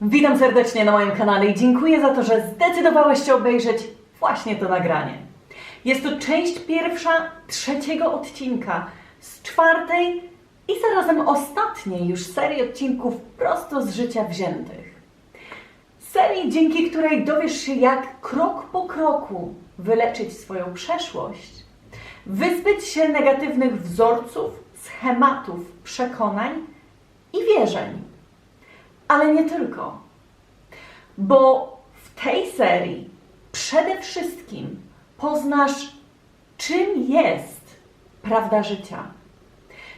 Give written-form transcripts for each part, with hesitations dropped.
Witam serdecznie na moim kanale i dziękuję za to, że zdecydowałeś się obejrzeć właśnie to nagranie. Jest to część pierwsza trzeciego odcinka z czwartej i zarazem ostatniej już serii odcinków prosto z życia wziętych. Serii, dzięki której dowiesz się, jak krok po kroku wyleczyć swoją przeszłość, wyzbyć się negatywnych wzorców, schematów, przekonań i wierzeń. Ale nie tylko. Bo w tej serii przede wszystkim poznasz, czym jest prawda życia.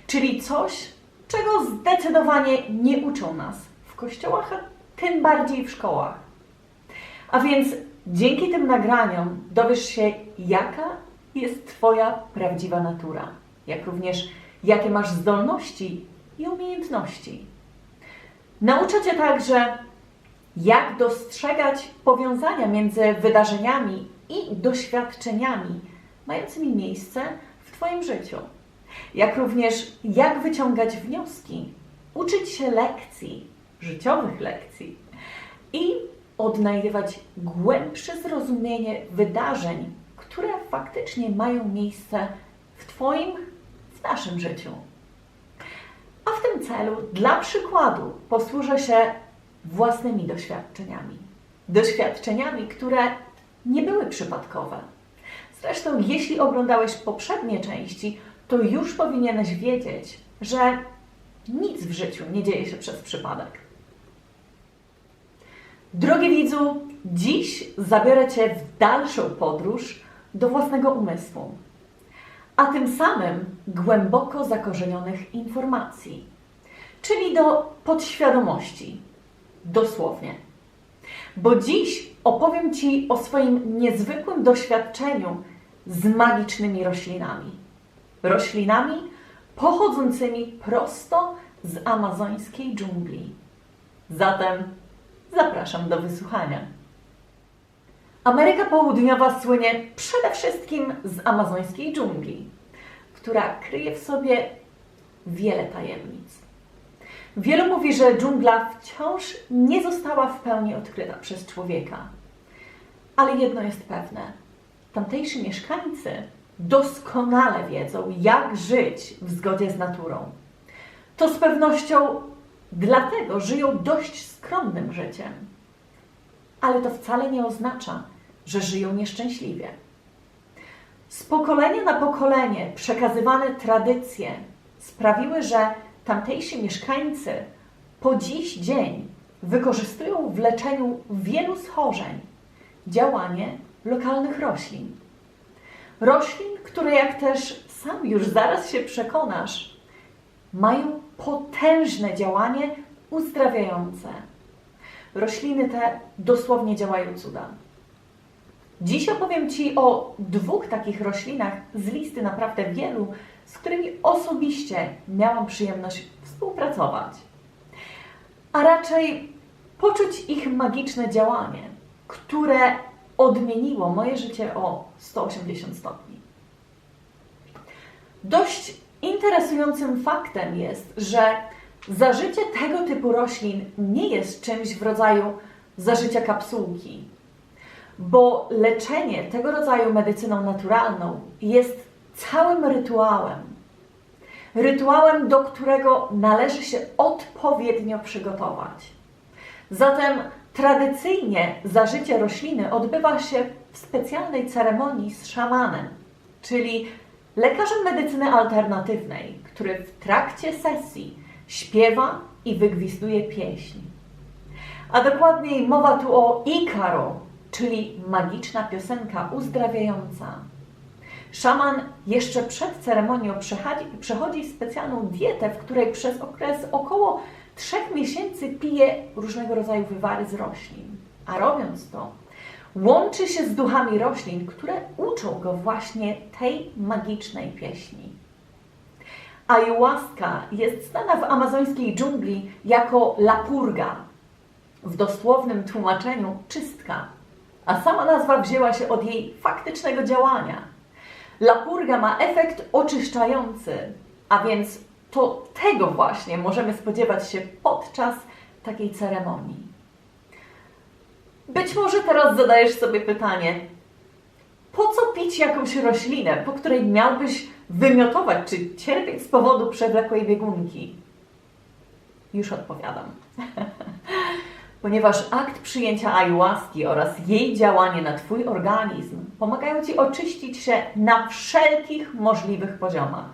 Czyli coś, czego zdecydowanie nie uczą nas w kościołach, a tym bardziej w szkołach. A więc dzięki tym nagraniom dowiesz się, jaka jest Twoja prawdziwa natura. Jak również, jakie masz zdolności i umiejętności. Nauczę Cię także, jak dostrzegać powiązania między wydarzeniami i doświadczeniami mającymi miejsce w Twoim życiu. Jak również, jak wyciągać wnioski, uczyć się lekcji, życiowych lekcji i odnajdywać głębsze zrozumienie wydarzeń, które faktycznie mają miejsce w Twoim, w naszym życiu. A w tym celu, dla przykładu, posłużę się własnymi doświadczeniami. Doświadczeniami, które nie były przypadkowe. Zresztą, jeśli oglądałeś poprzednie części, to już powinieneś wiedzieć, że nic w życiu nie dzieje się przez przypadek. Drogi widzu, dziś zabiorę Cię w dalszą podróż do własnego umysłu, a tym samym głęboko zakorzenionych informacji, czyli do podświadomości, dosłownie. Bo dziś opowiem Ci o swoim niezwykłym doświadczeniu z magicznymi roślinami. Roślinami pochodzącymi prosto z amazońskiej dżungli. Zatem zapraszam do wysłuchania. Ameryka Południowa słynie przede wszystkim z amazońskiej dżungli, która kryje w sobie wiele tajemnic. Wielu mówi, że dżungla wciąż nie została w pełni odkryta przez człowieka. Ale jedno jest pewne. Tamtejsi mieszkańcy doskonale wiedzą, jak żyć w zgodzie z naturą. To z pewnością dlatego żyją dość skromnym życiem. Ale to wcale nie oznacza, że żyją nieszczęśliwie. Z pokolenia na pokolenie przekazywane tradycje sprawiły, że tamtejsi mieszkańcy po dziś dzień wykorzystują w leczeniu wielu schorzeń działanie lokalnych roślin. Roślin, które, jak też sam już zaraz się przekonasz, mają potężne działanie uzdrawiające. Rośliny te dosłownie działają cuda. Dziś opowiem Ci o dwóch takich roślinach z listy naprawdę wielu, z którymi osobiście miałam przyjemność współpracować. A raczej poczuć ich magiczne działanie, które odmieniło moje życie o 180 stopni. Dość interesującym faktem jest, że zażycie tego typu roślin nie jest czymś w rodzaju zażycia kapsułki, bo leczenie tego rodzaju medycyną naturalną jest całym rytuałem. Rytuałem, do którego należy się odpowiednio przygotować. Zatem tradycyjnie zażycie rośliny odbywa się w specjalnej ceremonii z szamanem, czyli lekarzem medycyny alternatywnej, który w trakcie sesji śpiewa i wygwizduje pieśń. A dokładniej mowa tu o Icaro, czyli magiczna piosenka uzdrawiająca. Szaman jeszcze przed ceremonią przechodzi specjalną dietę, w której przez okres około 3 miesięcy pije różnego rodzaju wywary z roślin. A robiąc to, łączy się z duchami roślin, które uczą go właśnie tej magicznej pieśni. Ayahuasca jest znana w amazońskiej dżungli jako la purga, w dosłownym tłumaczeniu czystka, a sama nazwa wzięła się od jej faktycznego działania. La purga ma efekt oczyszczający, a więc to tego właśnie możemy spodziewać się podczas takiej ceremonii. Być może teraz zadajesz sobie pytanie, po co pić jakąś roślinę, po której miałbyś wymiotować czy cierpieć z powodu przewlekłej biegunki? Już odpowiadam. Ponieważ akt przyjęcia ayahuaski oraz jej działanie na Twój organizm pomagają Ci oczyścić się na wszelkich możliwych poziomach.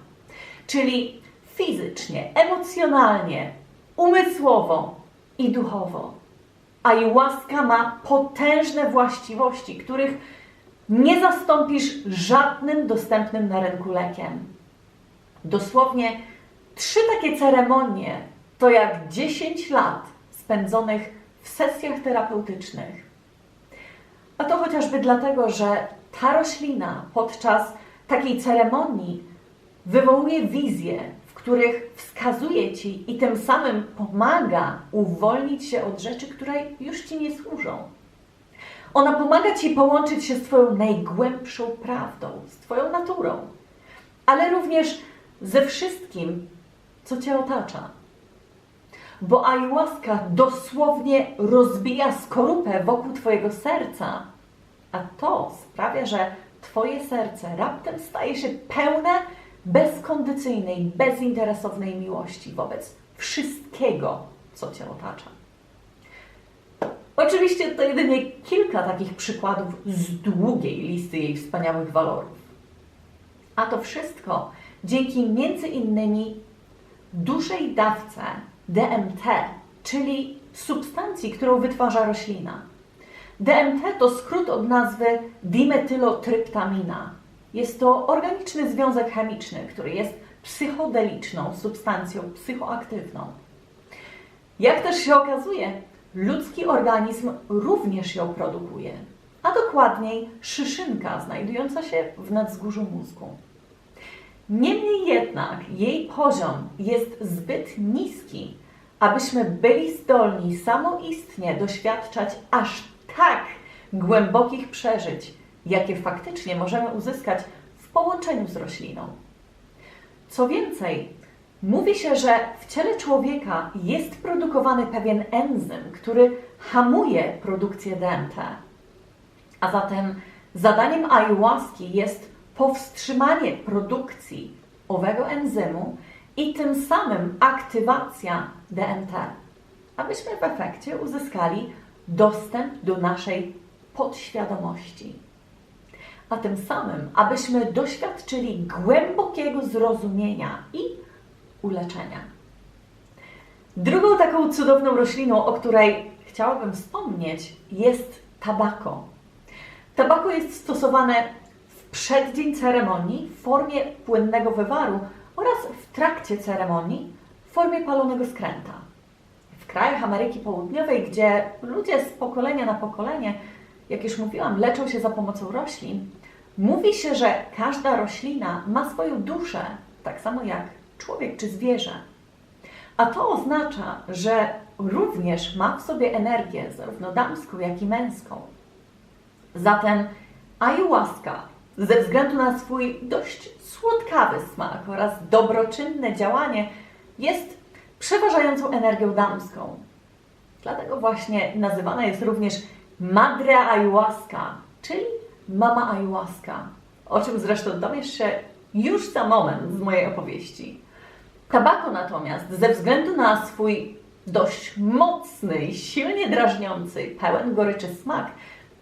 Czyli fizycznie, emocjonalnie, umysłowo i duchowo. Ayahuaska ma potężne właściwości, których nie zastąpisz żadnym dostępnym na rynku lekiem. Dosłownie 3 takie ceremonie to jak 10 lat spędzonych w sesjach terapeutycznych. A to chociażby dlatego, że ta roślina podczas takiej ceremonii wywołuje wizje, w których wskazuje Ci i tym samym pomaga uwolnić się od rzeczy, które już Ci nie służą. Ona pomaga Ci połączyć się z Twoją najgłębszą prawdą, z Twoją naturą, ale również ze wszystkim, co Cię otacza. Bo ayahuaska dosłownie rozbija skorupę wokół Twojego serca, a to sprawia, że Twoje serce raptem staje się pełne bezkondycyjnej, bezinteresownej miłości wobec wszystkiego, co Cię otacza. Oczywiście to jedynie kilka takich przykładów z długiej listy jej wspaniałych walorów. A to wszystko dzięki między innymi dużej dawce DMT, czyli substancji, którą wytwarza roślina. DMT to skrót od nazwy dimetylotryptamina. Jest to organiczny związek chemiczny, który jest psychodeliczną substancją psychoaktywną. Jak też się okazuje, ludzki organizm również ją produkuje, a dokładniej szyszynka znajdująca się w nadzgórzu mózgu. Niemniej jednak jej poziom jest zbyt niski, abyśmy byli zdolni samoistnie doświadczać aż tak głębokich przeżyć, jakie faktycznie możemy uzyskać w połączeniu z rośliną. Co więcej, mówi się, że w ciele człowieka jest produkowany pewien enzym, który hamuje produkcję DMT. A zatem zadaniem ayahuaski jest powstrzymanie produkcji owego enzymu i tym samym aktywacja DMT, abyśmy w efekcie uzyskali dostęp do naszej podświadomości. A tym samym, abyśmy doświadczyli głębokiego zrozumienia i uleczenia. Drugą taką cudowną rośliną, o której chciałabym wspomnieć, jest tabako. Tabako jest stosowane w przeddzień ceremonii w formie płynnego wywaru oraz w trakcie ceremonii w formie palonego skręta. W krajach Ameryki Południowej, gdzie ludzie z pokolenia na pokolenie, jak już mówiłam, leczą się za pomocą roślin, mówi się, że każda roślina ma swoją duszę, tak samo jak człowiek czy zwierzę. A to oznacza, że również ma w sobie energię zarówno damską, jak i męską. Zatem ayahuasca ze względu na swój dość słodkawy smak oraz dobroczynne działanie jest przeważającą energią damską. Dlatego właśnie nazywana jest również Madre Ayahuasca, czyli Mama Ayahuasca, o czym zresztą dowiesz się już za moment z mojej opowieści. Tabako natomiast ze względu na swój dość mocny i silnie drażniący, pełen goryczy smak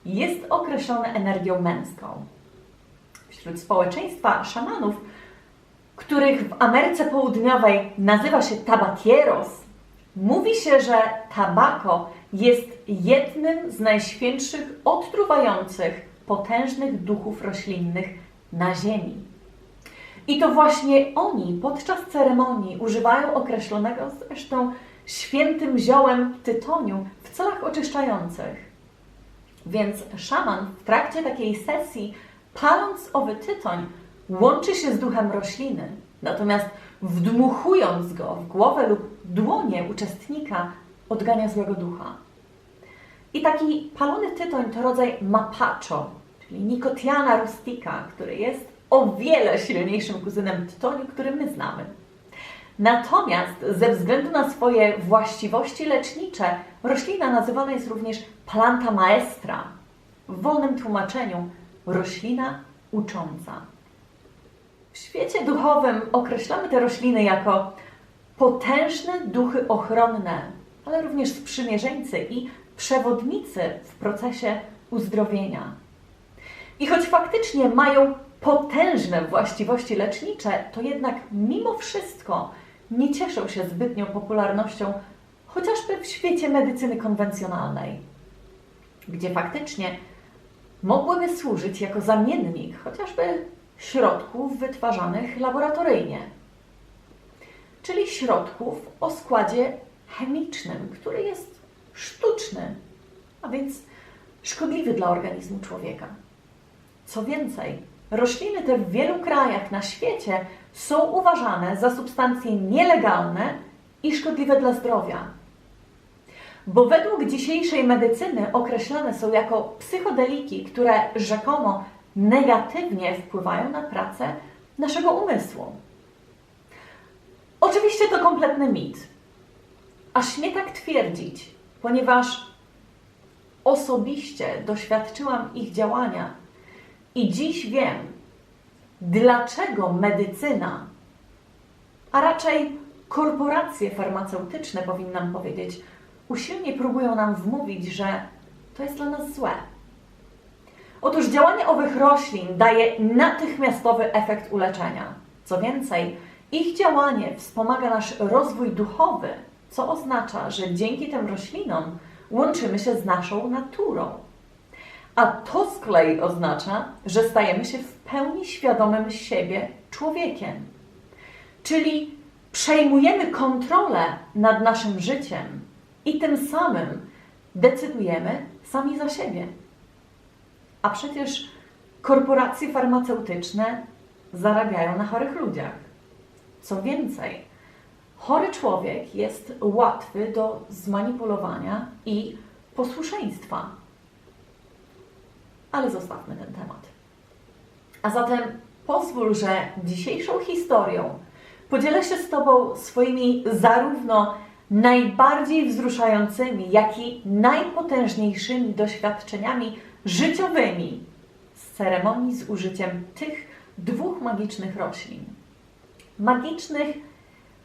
jest określony energią męską. Wśród społeczeństwa szamanów, których w Ameryce Południowej nazywa się tabatieros, mówi się, że tabako jest jednym z najświętszych, odtruwających, potężnych duchów roślinnych na ziemi. I to właśnie oni podczas ceremonii używają określonego zresztą świętym ziołem tytoniu w celach oczyszczających. Więc szaman w trakcie takiej sesji, paląc owy tytoń, łączy się z duchem rośliny, natomiast wdmuchując go w głowę lub dłonie uczestnika, odgania złego ducha. I taki palony tytoń to rodzaj mapacho, czyli Nicotiana rustica, który jest o wiele silniejszym kuzynem tytoniu, który my znamy. Natomiast ze względu na swoje właściwości lecznicze, roślina nazywana jest również planta maestra, w wolnym tłumaczeniu roślina ucząca. W świecie duchowym określamy te rośliny jako potężne duchy ochronne, ale również sprzymierzeńcy i przewodnicy w procesie uzdrowienia. I choć faktycznie mają potężne właściwości lecznicze, to jednak mimo wszystko nie cieszą się zbytnią popularnością, chociażby w świecie medycyny konwencjonalnej, gdzie faktycznie mogłyby służyć jako zamiennik chociażby środków wytwarzanych laboratoryjnie, czyli środków o składzie chemicznym, który jest sztuczny, a więc szkodliwy dla organizmu człowieka. Co więcej, rośliny te w wielu krajach na świecie są uważane za substancje nielegalne i szkodliwe dla zdrowia. Bo według dzisiejszej medycyny określane są jako psychodeliki, które rzekomo negatywnie wpływają na pracę naszego umysłu. Oczywiście to kompletny mit. Aż śmiem tak twierdzić, ponieważ osobiście doświadczyłam ich działania i dziś wiem, dlaczego medycyna, a raczej korporacje farmaceutyczne, powinnam powiedzieć, usilnie próbują nam wmówić, że to jest dla nas złe. Otóż działanie owych roślin daje natychmiastowy efekt uleczenia. Co więcej, ich działanie wspomaga nasz rozwój duchowy, co oznacza, że dzięki tym roślinom łączymy się z naszą naturą. A to z kolei oznacza, że stajemy się w pełni świadomym siebie człowiekiem. Czyli przejmujemy kontrolę nad naszym życiem i tym samym decydujemy sami za siebie. A przecież korporacje farmaceutyczne zarabiają na chorych ludziach. Co więcej, chory człowiek jest łatwy do zmanipulowania i posłuszeństwa. Ale zostawmy ten temat. A zatem pozwól, że dzisiejszą historią podzielę się z Tobą swoimi zarówno najbardziej wzruszającymi, jak i najpotężniejszymi doświadczeniami życiowymi z ceremonii z użyciem tych dwóch magicznych roślin. Magicznych,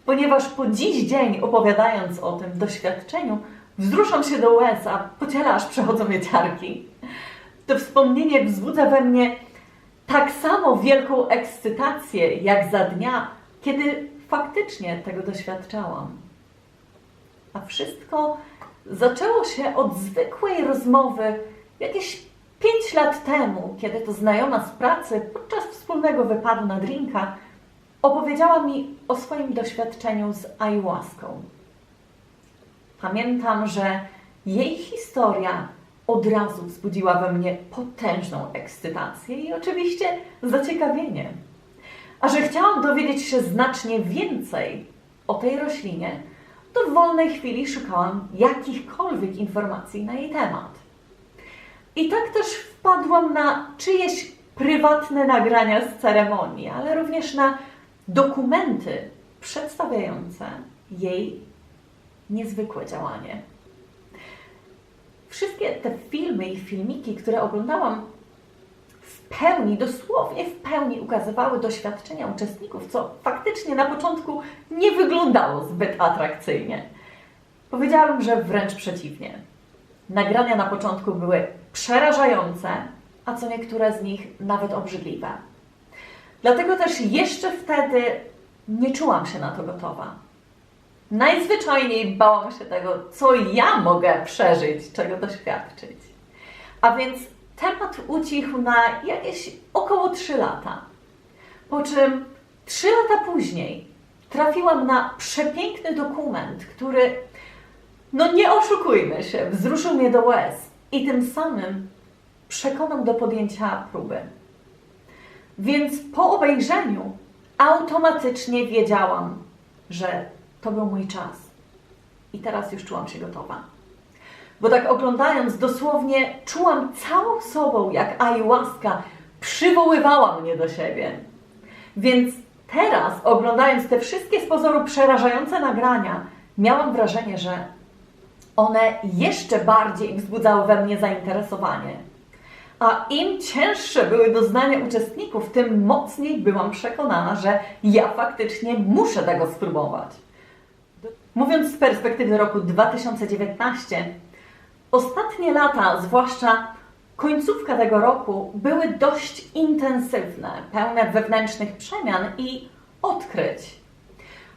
ponieważ po dziś dzień, opowiadając o tym doświadczeniu, wzruszam się do łez, a po ciele aż przechodzą mnie ciarki. To wspomnienie wzbudza we mnie tak samo wielką ekscytację, jak za dnia, kiedy faktycznie tego doświadczałam. A wszystko zaczęło się od zwykłej rozmowy jakieś 5 lat temu, kiedy to znajoma z pracy podczas wspólnego wypadu na drinka opowiedziała mi o swoim doświadczeniu z ayahuaską. Pamiętam, że jej historia od razu wzbudziła we mnie potężną ekscytację i oczywiście zaciekawienie. A że chciałam dowiedzieć się znacznie więcej o tej roślinie, to w wolnej chwili szukałam jakichkolwiek informacji na jej temat. I tak też wpadłam na czyjeś prywatne nagrania z ceremonii, ale również na dokumenty przedstawiające jej niezwykłe działanie. Wszystkie te filmy i filmiki, które oglądałam, w pełni, dosłownie w pełni ukazywały doświadczenia uczestników, co faktycznie na początku nie wyglądało zbyt atrakcyjnie. Powiedziałabym, że wręcz przeciwnie. Nagrania na początku były przerażające, a co niektóre z nich nawet obrzydliwe. Dlatego też jeszcze wtedy nie czułam się na to gotowa. Najzwyczajniej bałam się tego, co ja mogę przeżyć, czego doświadczyć. A więc temat ucichł na jakieś około 3 lata. Po czym 3 lata później trafiłam na przepiękny dokument, który, no nie oszukujmy się, wzruszył mnie do łez i tym samym przekonał do podjęcia próby. Więc po obejrzeniu automatycznie wiedziałam, że to był mój czas. I teraz już czułam się gotowa. Bo tak oglądając, dosłownie czułam całą sobą, jak ayahuasca przywoływała mnie do siebie. Więc teraz, oglądając te wszystkie z pozoru przerażające nagrania, miałam wrażenie, że one jeszcze bardziej wzbudzały we mnie zainteresowanie. A im cięższe były doznania uczestników, tym mocniej byłam przekonana, że ja faktycznie muszę tego spróbować. Mówiąc z perspektywy roku 2019, ostatnie lata, zwłaszcza końcówka tego roku, były dość intensywne, pełne wewnętrznych przemian i odkryć.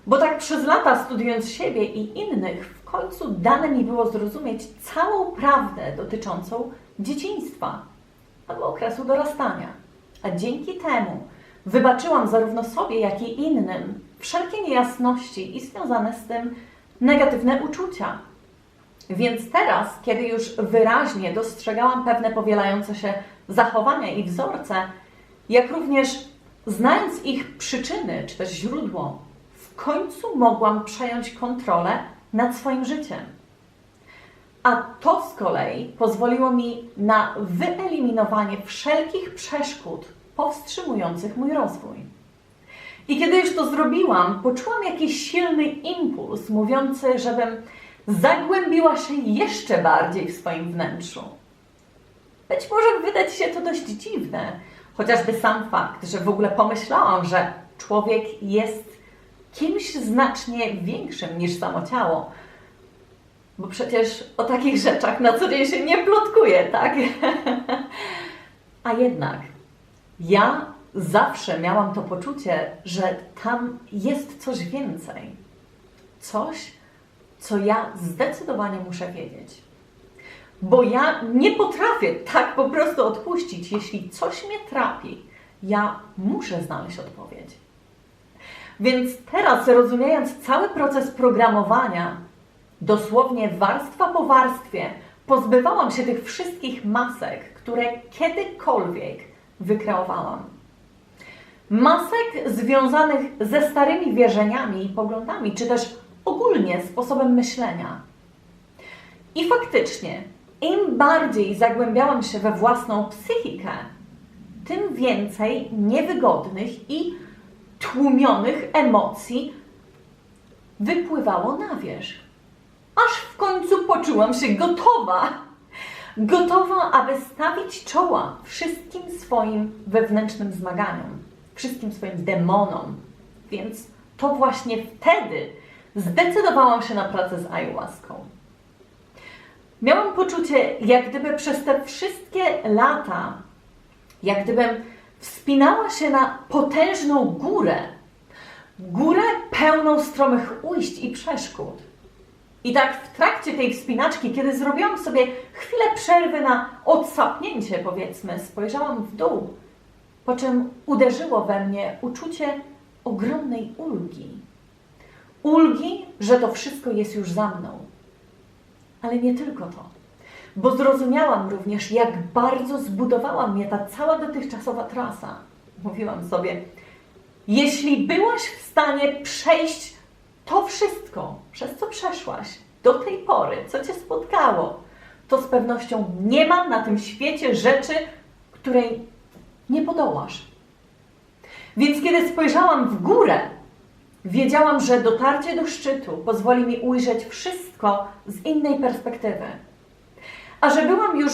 Bo tak przez lata studiując siebie i innych, w końcu dane mi było zrozumieć całą prawdę dotyczącą dzieciństwa albo okresu dorastania. A dzięki temu wybaczyłam zarówno sobie, jak i innym wszelkie niejasności i związane z tym negatywne uczucia. Więc teraz, kiedy już wyraźnie dostrzegałam pewne powielające się zachowania i wzorce, jak również znając ich przyczyny czy też źródło, w końcu mogłam przejąć kontrolę nad swoim życiem. A to z kolei pozwoliło mi na wyeliminowanie wszelkich przeszkód powstrzymujących mój rozwój. I kiedy już to zrobiłam, poczułam jakiś silny impuls mówiący, żebym zagłębiła się jeszcze bardziej w swoim wnętrzu. Być może wydać się to dość dziwne, chociażby sam fakt, że w ogóle pomyślałam, że człowiek jest kimś znacznie większym niż samo ciało. Bo przecież o takich rzeczach na co dzień się nie plotkuje, tak? A jednak ja zawsze miałam to poczucie, że tam jest coś więcej. Coś, co ja zdecydowanie muszę wiedzieć. Bo ja nie potrafię tak po prostu odpuścić. Jeśli coś mnie trapi, ja muszę znaleźć odpowiedź. Więc teraz, rozumiejąc cały proces programowania, dosłownie warstwa po warstwie, pozbywałam się tych wszystkich masek, które kiedykolwiek wykreowałam. Masek związanych ze starymi wierzeniami i poglądami, czy też ogólnie sposobem myślenia. I faktycznie, im bardziej zagłębiałam się we własną psychikę, tym więcej niewygodnych i tłumionych emocji wypływało na wierzch. Aż w końcu poczułam się gotowa. Gotowa, aby stawić czoła wszystkim swoim wewnętrznym zmaganiom, wszystkim swoim demonom. Więc to właśnie wtedy zdecydowałam się na pracę z ayahuaską. Miałam poczucie, jak gdyby przez te wszystkie lata, jak gdybym wspinała się na potężną górę pełną stromych ujść i przeszkód. I tak w trakcie tej wspinaczki, kiedy zrobiłam sobie chwilę przerwy na odsapnięcie, powiedzmy, spojrzałam w dół, po czym uderzyło we mnie uczucie ogromnej ulgi. Ulgi, że to wszystko jest już za mną. Ale nie tylko to, bo zrozumiałam również, jak bardzo zbudowała mnie ta cała dotychczasowa trasa. Mówiłam sobie, jeśli byłaś w stanie przejść to wszystko, przez co przeszłaś do tej pory, co Cię spotkało, to z pewnością nie ma na tym świecie rzeczy, której nie podołasz. Więc kiedy spojrzałam w górę, wiedziałam, że dotarcie do szczytu pozwoli mi ujrzeć wszystko z innej perspektywy. A że byłam już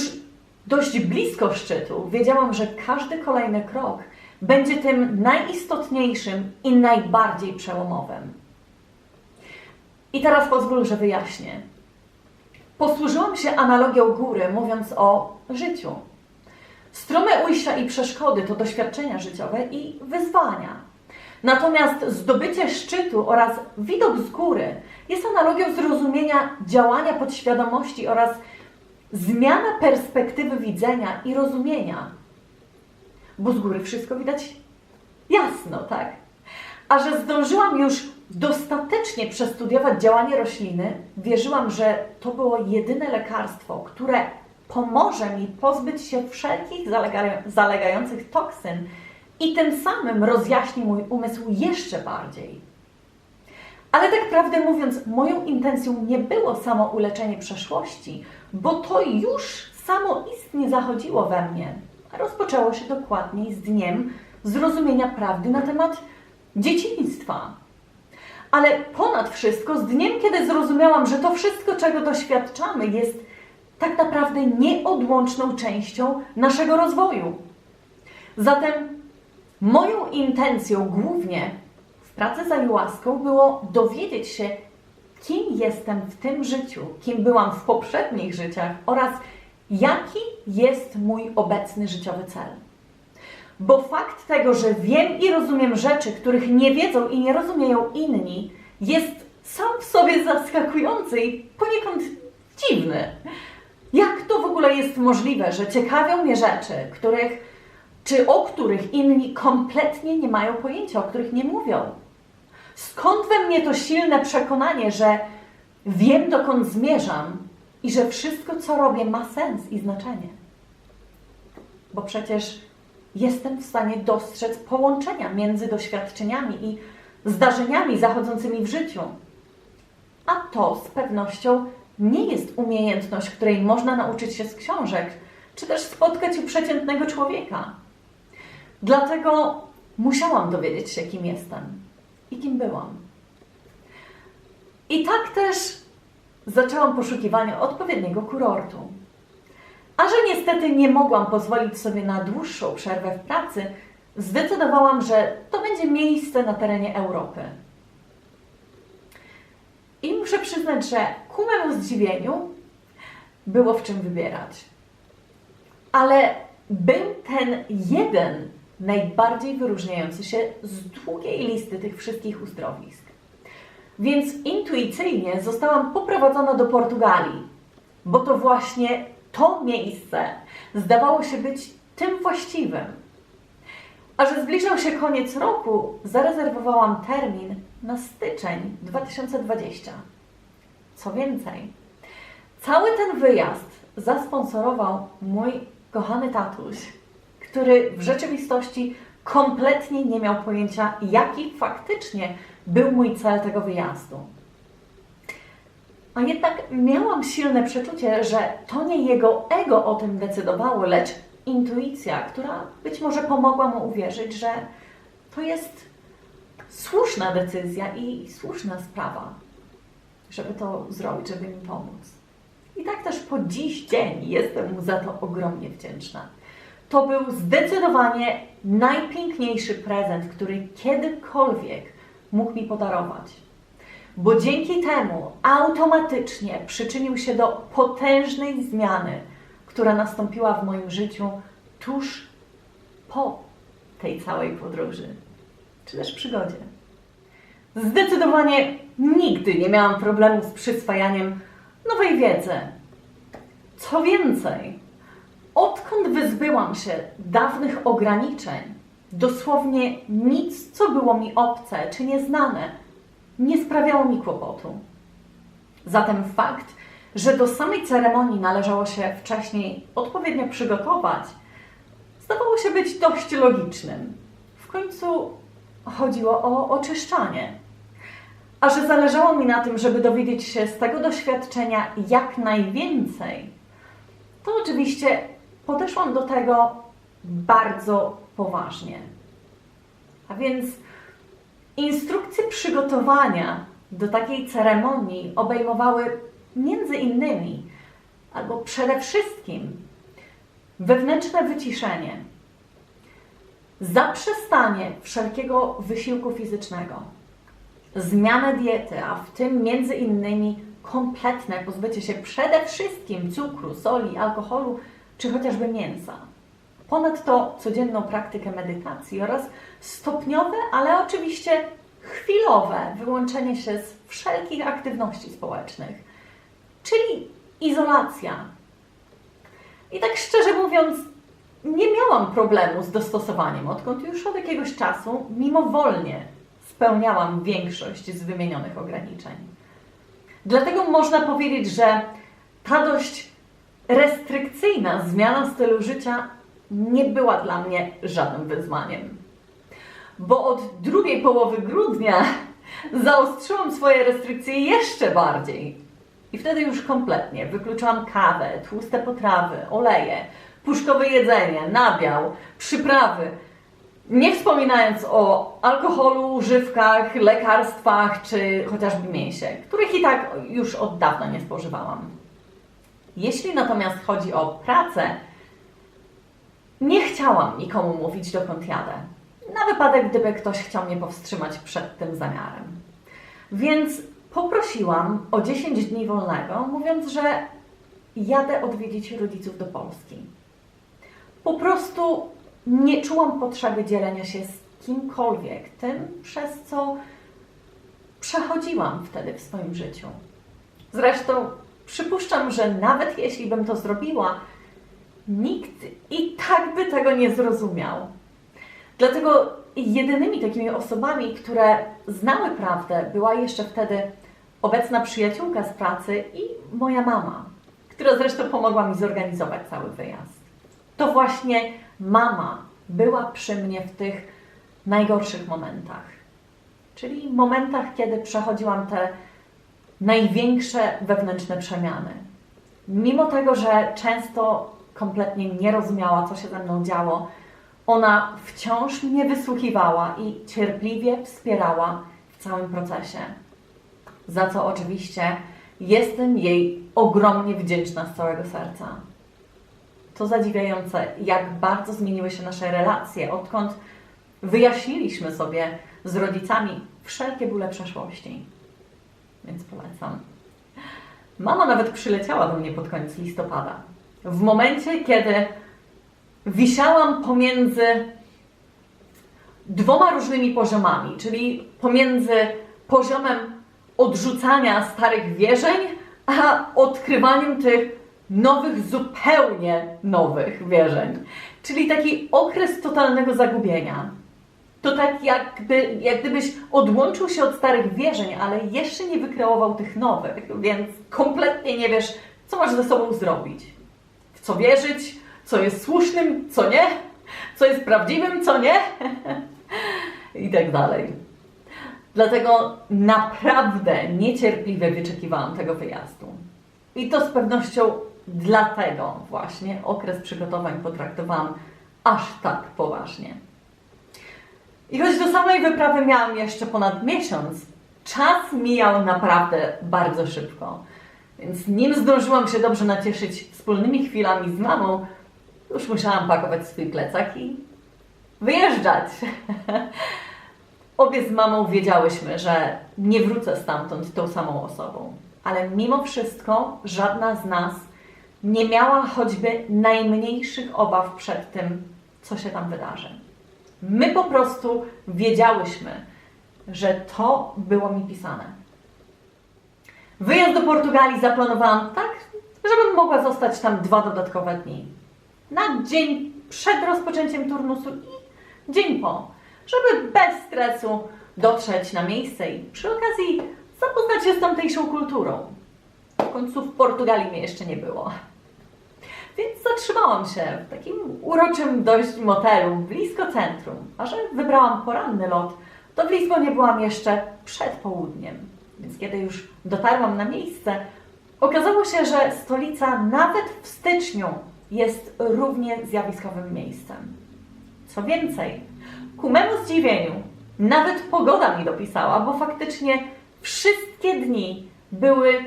dość blisko szczytu, wiedziałam, że każdy kolejny krok będzie tym najistotniejszym i najbardziej przełomowym. I teraz pozwól, że wyjaśnię. Posłużyłam się analogią góry, mówiąc o życiu. Strome ujścia i przeszkody to doświadczenia życiowe i wyzwania. Natomiast zdobycie szczytu oraz widok z góry jest analogią zrozumienia działania podświadomości oraz zmiana perspektywy widzenia i rozumienia. Bo z góry wszystko widać jasno, tak? A że zdążyłam już dostatecznie przestudiować działanie rośliny, wierzyłam, że to było jedyne lekarstwo, które pomoże mi pozbyć się wszelkich zalegających toksyn i tym samym rozjaśni mój umysł jeszcze bardziej. Ale tak prawdę mówiąc, moją intencją nie było samo uleczenie przeszłości, bo to już samoistnie zachodziło we mnie. Rozpoczęło się dokładniej z dniem zrozumienia prawdy na temat dzieciństwa. Ale ponad wszystko, z dniem, kiedy zrozumiałam, że to wszystko, czego doświadczamy, jest tak naprawdę nieodłączną częścią naszego rozwoju. Zatem moją intencją głównie w pracy z ayahuaską było dowiedzieć się, kim jestem w tym życiu, kim byłam w poprzednich życiach oraz jaki jest mój obecny życiowy cel. Bo fakt tego, że wiem i rozumiem rzeczy, których nie wiedzą i nie rozumieją inni, jest sam w sobie zaskakujący i poniekąd dziwny. Jak to w ogóle jest możliwe, że ciekawią mnie rzeczy, o których inni kompletnie nie mają pojęcia, o których nie mówią? Skąd we mnie to silne przekonanie, że wiem, dokąd zmierzam i że wszystko, co robię, ma sens i znaczenie? Bo przecież jestem w stanie dostrzec połączenia między doświadczeniami i zdarzeniami zachodzącymi w życiu. A to z pewnością nie jest umiejętność, której można nauczyć się z książek, czy też spotkać u przeciętnego człowieka. Dlatego musiałam dowiedzieć się, kim jestem i kim byłam. I tak też zaczęłam poszukiwanie odpowiedniego kurortu. A że niestety nie mogłam pozwolić sobie na dłuższą przerwę w pracy, zdecydowałam, że to będzie miejsce na terenie Europy. I muszę przyznać, że ku memu zdziwieniu było w czym wybierać. Ale był ten jeden najbardziej wyróżniający się z długiej listy tych wszystkich uzdrowisk. Więc intuicyjnie zostałam poprowadzona do Portugalii, bo to właśnie to miejsce zdawało się być tym właściwym. A że zbliżał się koniec roku, zarezerwowałam termin na styczeń 2020. Co więcej, cały ten wyjazd zasponsorował mój kochany tatuś, który w rzeczywistości kompletnie nie miał pojęcia, jaki faktycznie był mój cel tego wyjazdu. A jednak miałam silne przeczucie, że to nie jego ego o tym decydowało, lecz intuicja, która być może pomogła mu uwierzyć, że to jest słuszna decyzja i słuszna sprawa, żeby to zrobić, żeby mi pomóc. I tak też po dziś dzień jestem mu za to ogromnie wdzięczna. To był zdecydowanie najpiękniejszy prezent, który kiedykolwiek mógł mi podarować. Bo dzięki temu automatycznie przyczynił się do potężnej zmiany, która nastąpiła w moim życiu tuż po tej całej podróży, czy też przygodzie. Zdecydowanie nigdy nie miałam problemu z przyswajaniem nowej wiedzy. Co więcej, odkąd wyzbyłam się dawnych ograniczeń, dosłownie nic, co było mi obce czy nieznane, nie sprawiało mi kłopotu. Zatem fakt, że do samej ceremonii należało się wcześniej odpowiednio przygotować, zdawało się być dość logicznym. W końcu chodziło o oczyszczanie. A że zależało mi na tym, żeby dowiedzieć się z tego doświadczenia jak najwięcej, to oczywiście podeszłam do tego bardzo poważnie. A więc instrukcje przygotowania do takiej ceremonii obejmowały między innymi, albo przede wszystkim, wewnętrzne wyciszenie, zaprzestanie wszelkiego wysiłku fizycznego, zmianę diety, a w tym między innymi kompletne pozbycie się przede wszystkim cukru, soli, alkoholu czy chociażby mięsa. Ponadto codzienną praktykę medytacji oraz stopniowe, ale oczywiście chwilowe wyłączenie się z wszelkich aktywności społecznych, czyli izolacja. I tak szczerze mówiąc, nie miałam problemu z dostosowaniem, odkąd już od jakiegoś czasu mimowolnie spełniałam większość z wymienionych ograniczeń. Dlatego można powiedzieć, że ta dość restrykcyjna zmiana stylu życia nie była dla mnie żadnym wyzwaniem. Bo od drugiej połowy grudnia zaostrzyłam swoje restrykcje jeszcze bardziej. I wtedy już kompletnie wykluczałam kawę, tłuste potrawy, oleje, puszkowe jedzenie, nabiał, przyprawy. Nie wspominając o alkoholu, używkach, lekarstwach czy chociażby mięsie, których i tak już od dawna nie spożywałam. Jeśli natomiast chodzi o pracę, nie chciałam nikomu mówić, dokąd jadę. Na wypadek, gdyby ktoś chciał mnie powstrzymać przed tym zamiarem. Więc poprosiłam o 10 dni wolnego, mówiąc, że jadę odwiedzić rodziców do Polski. Po prostu nie czułam potrzeby dzielenia się z kimkolwiek tym, przez co przechodziłam wtedy w swoim życiu. Zresztą przypuszczam, że nawet jeśli bym to zrobiła, nikt i tak by tego nie zrozumiał. Dlatego jedynymi takimi osobami, które znały prawdę, była jeszcze wtedy obecna przyjaciółka z pracy i moja mama, która zresztą pomogła mi zorganizować cały wyjazd. To właśnie mama była przy mnie w tych najgorszych momentach. Czyli momentach, kiedy przechodziłam te największe wewnętrzne przemiany. Mimo tego, że często kompletnie nie rozumiała, co się ze mną działo, ona wciąż mnie wysłuchiwała i cierpliwie wspierała w całym procesie. Za co oczywiście jestem jej ogromnie wdzięczna z całego serca. To zadziwiające, jak bardzo zmieniły się nasze relacje, odkąd wyjaśniliśmy sobie z rodzicami wszelkie bóle przeszłości. Więc polecam. Mama nawet przyleciała do mnie pod koniec listopada. W momencie, kiedy wisiałam pomiędzy dwoma różnymi poziomami, czyli pomiędzy poziomem odrzucania starych wierzeń, a odkrywaniem tych nowych, zupełnie nowych wierzeń. Czyli taki okres totalnego zagubienia. To tak jak gdybyś odłączył się od starych wierzeń, ale jeszcze nie wykreował tych nowych, więc kompletnie nie wiesz, co masz ze sobą zrobić. W co wierzyć, co jest słusznym, co nie, co jest prawdziwym, co nie i tak dalej. Dlatego naprawdę niecierpliwie wyczekiwałam tego wyjazdu. I to z pewnością dlatego właśnie okres przygotowań potraktowałam aż tak poważnie. I choć do samej wyprawy miałam jeszcze ponad miesiąc, czas mijał naprawdę bardzo szybko. Więc nim zdążyłam się dobrze nacieszyć wspólnymi chwilami z mamą, już musiałam pakować swój plecak i wyjeżdżać. Obie z mamą wiedziałyśmy, że nie wrócę stamtąd tą samą osobą. Ale mimo wszystko żadna z nas nie miała choćby najmniejszych obaw przed tym, co się tam wydarzy. My po prostu wiedziałyśmy, że to było mi pisane. Wyjazd do Portugalii zaplanowałam tak, żebym mogła zostać tam 2 dodatkowe dni. Na dzień przed rozpoczęciem turnusu i dzień po, żeby bez stresu dotrzeć na miejsce i przy okazji zapoznać się z tamtejszą kulturą. W końcu w Portugalii mnie jeszcze nie było. Więc zatrzymałam się w takim uroczym dość motelu blisko centrum. A że wybrałam poranny lot, to w Lizbonie byłam jeszcze przed południem. Więc kiedy już dotarłam na miejsce, okazało się, że stolica nawet w styczniu jest równie zjawiskowym miejscem. Co więcej, ku memu zdziwieniu, nawet pogoda mi dopisała, bo faktycznie wszystkie dni były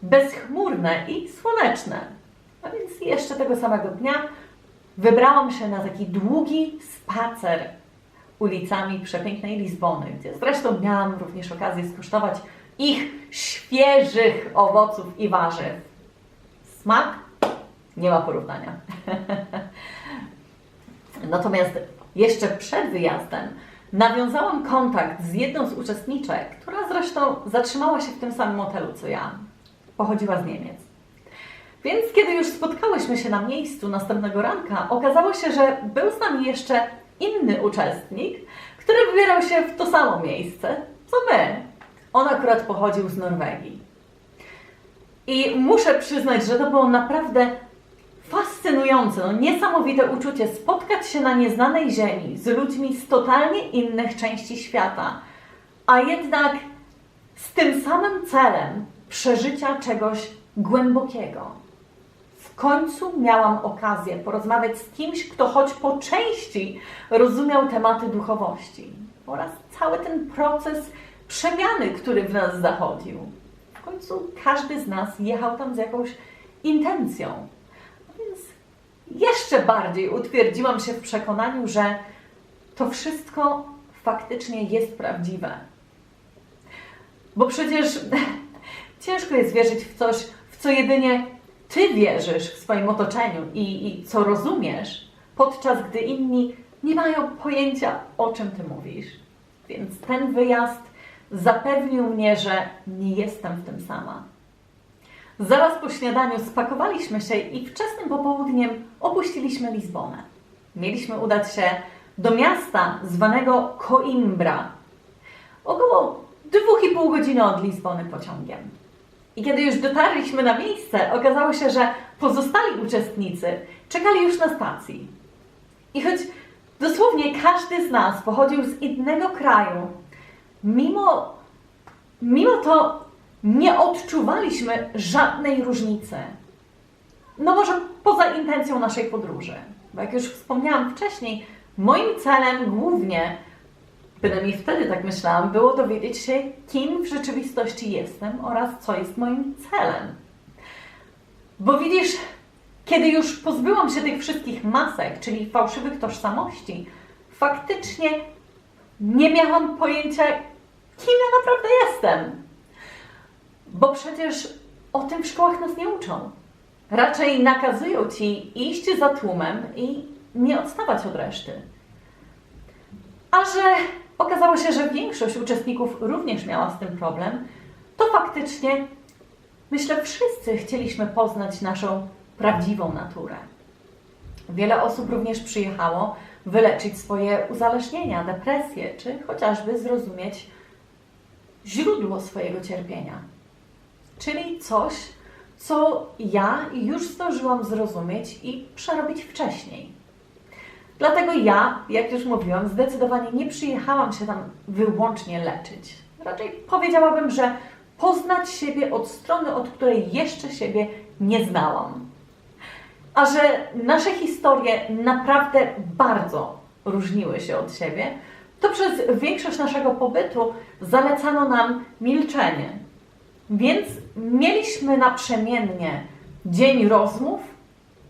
bezchmurne i słoneczne. A więc jeszcze tego samego dnia wybrałam się na taki długi spacer ulicami przepięknej Lizbony, gdzie zresztą miałam również okazję skosztować ich świeżych owoców i warzyw. Smak nie ma porównania. Natomiast jeszcze przed wyjazdem nawiązałam kontakt z jedną z uczestniczek, która zresztą zatrzymała się w tym samym hotelu co ja. Pochodziła z Niemiec. Więc kiedy już spotkałyśmy się na miejscu następnego ranka, okazało się, że był z nami jeszcze inny uczestnik, który wybierał się w to samo miejsce, co my. On akurat pochodził z Norwegii. I muszę przyznać, że to było naprawdę fascynujące, niesamowite uczucie spotkać się na nieznanej ziemi z ludźmi z totalnie innych części świata, a jednak z tym samym celem przeżycia czegoś głębokiego. W końcu miałam okazję porozmawiać z kimś, kto choć po części rozumiał tematy duchowości oraz cały ten proces przemiany, który w nas zachodził. W końcu każdy z nas jechał tam z jakąś intencją. Więc jeszcze bardziej utwierdziłam się w przekonaniu, że to wszystko faktycznie jest prawdziwe. Bo przecież ciężko jest wierzyć w coś, w co jedynie ty wierzysz w swoim otoczeniu i co rozumiesz, podczas gdy inni nie mają pojęcia, o czym ty mówisz. Więc ten wyjazd zapewnił mnie, że nie jestem w tym sama. Zaraz po śniadaniu spakowaliśmy się i wczesnym popołudniem opuściliśmy Lizbonę. Mieliśmy udać się do miasta zwanego Coimbra, około 2,5 godziny od Lizbony pociągiem. I kiedy już dotarliśmy na miejsce, okazało się, że pozostali uczestnicy czekali już na stacji. I choć dosłownie każdy z nas pochodził z innego kraju, mimo to nie odczuwaliśmy żadnej różnicy. No może poza intencją naszej podróży. Bo jak już wspomniałam wcześniej, moim celem głównie, bynajmniej wtedy tak myślałam, było dowiedzieć się, kim w rzeczywistości jestem oraz co jest moim celem. Bo widzisz, kiedy już pozbyłam się tych wszystkich masek, czyli fałszywych tożsamości, faktycznie nie miałam pojęcia, kim ja naprawdę jestem. Bo przecież o tym w szkołach nas nie uczą. Raczej nakazują ci iść za tłumem i nie odstawać od reszty. A że okazało się, że większość uczestników również miała z tym problem, to faktycznie, myślę, wszyscy chcieliśmy poznać naszą prawdziwą naturę. Wiele osób również przyjechało wyleczyć swoje uzależnienia, depresje, czy chociażby zrozumieć źródło swojego cierpienia. Czyli coś, co ja już zdążyłam zrozumieć i przerobić wcześniej. Dlatego ja, jak już mówiłam, zdecydowanie nie przyjechałam się tam wyłącznie leczyć. Raczej powiedziałabym, że poznać siebie od strony, od której jeszcze siebie nie znałam. A że nasze historie naprawdę bardzo różniły się od siebie, to przez większość naszego pobytu zalecano nam milczenie. Więc mieliśmy naprzemiennie dzień rozmów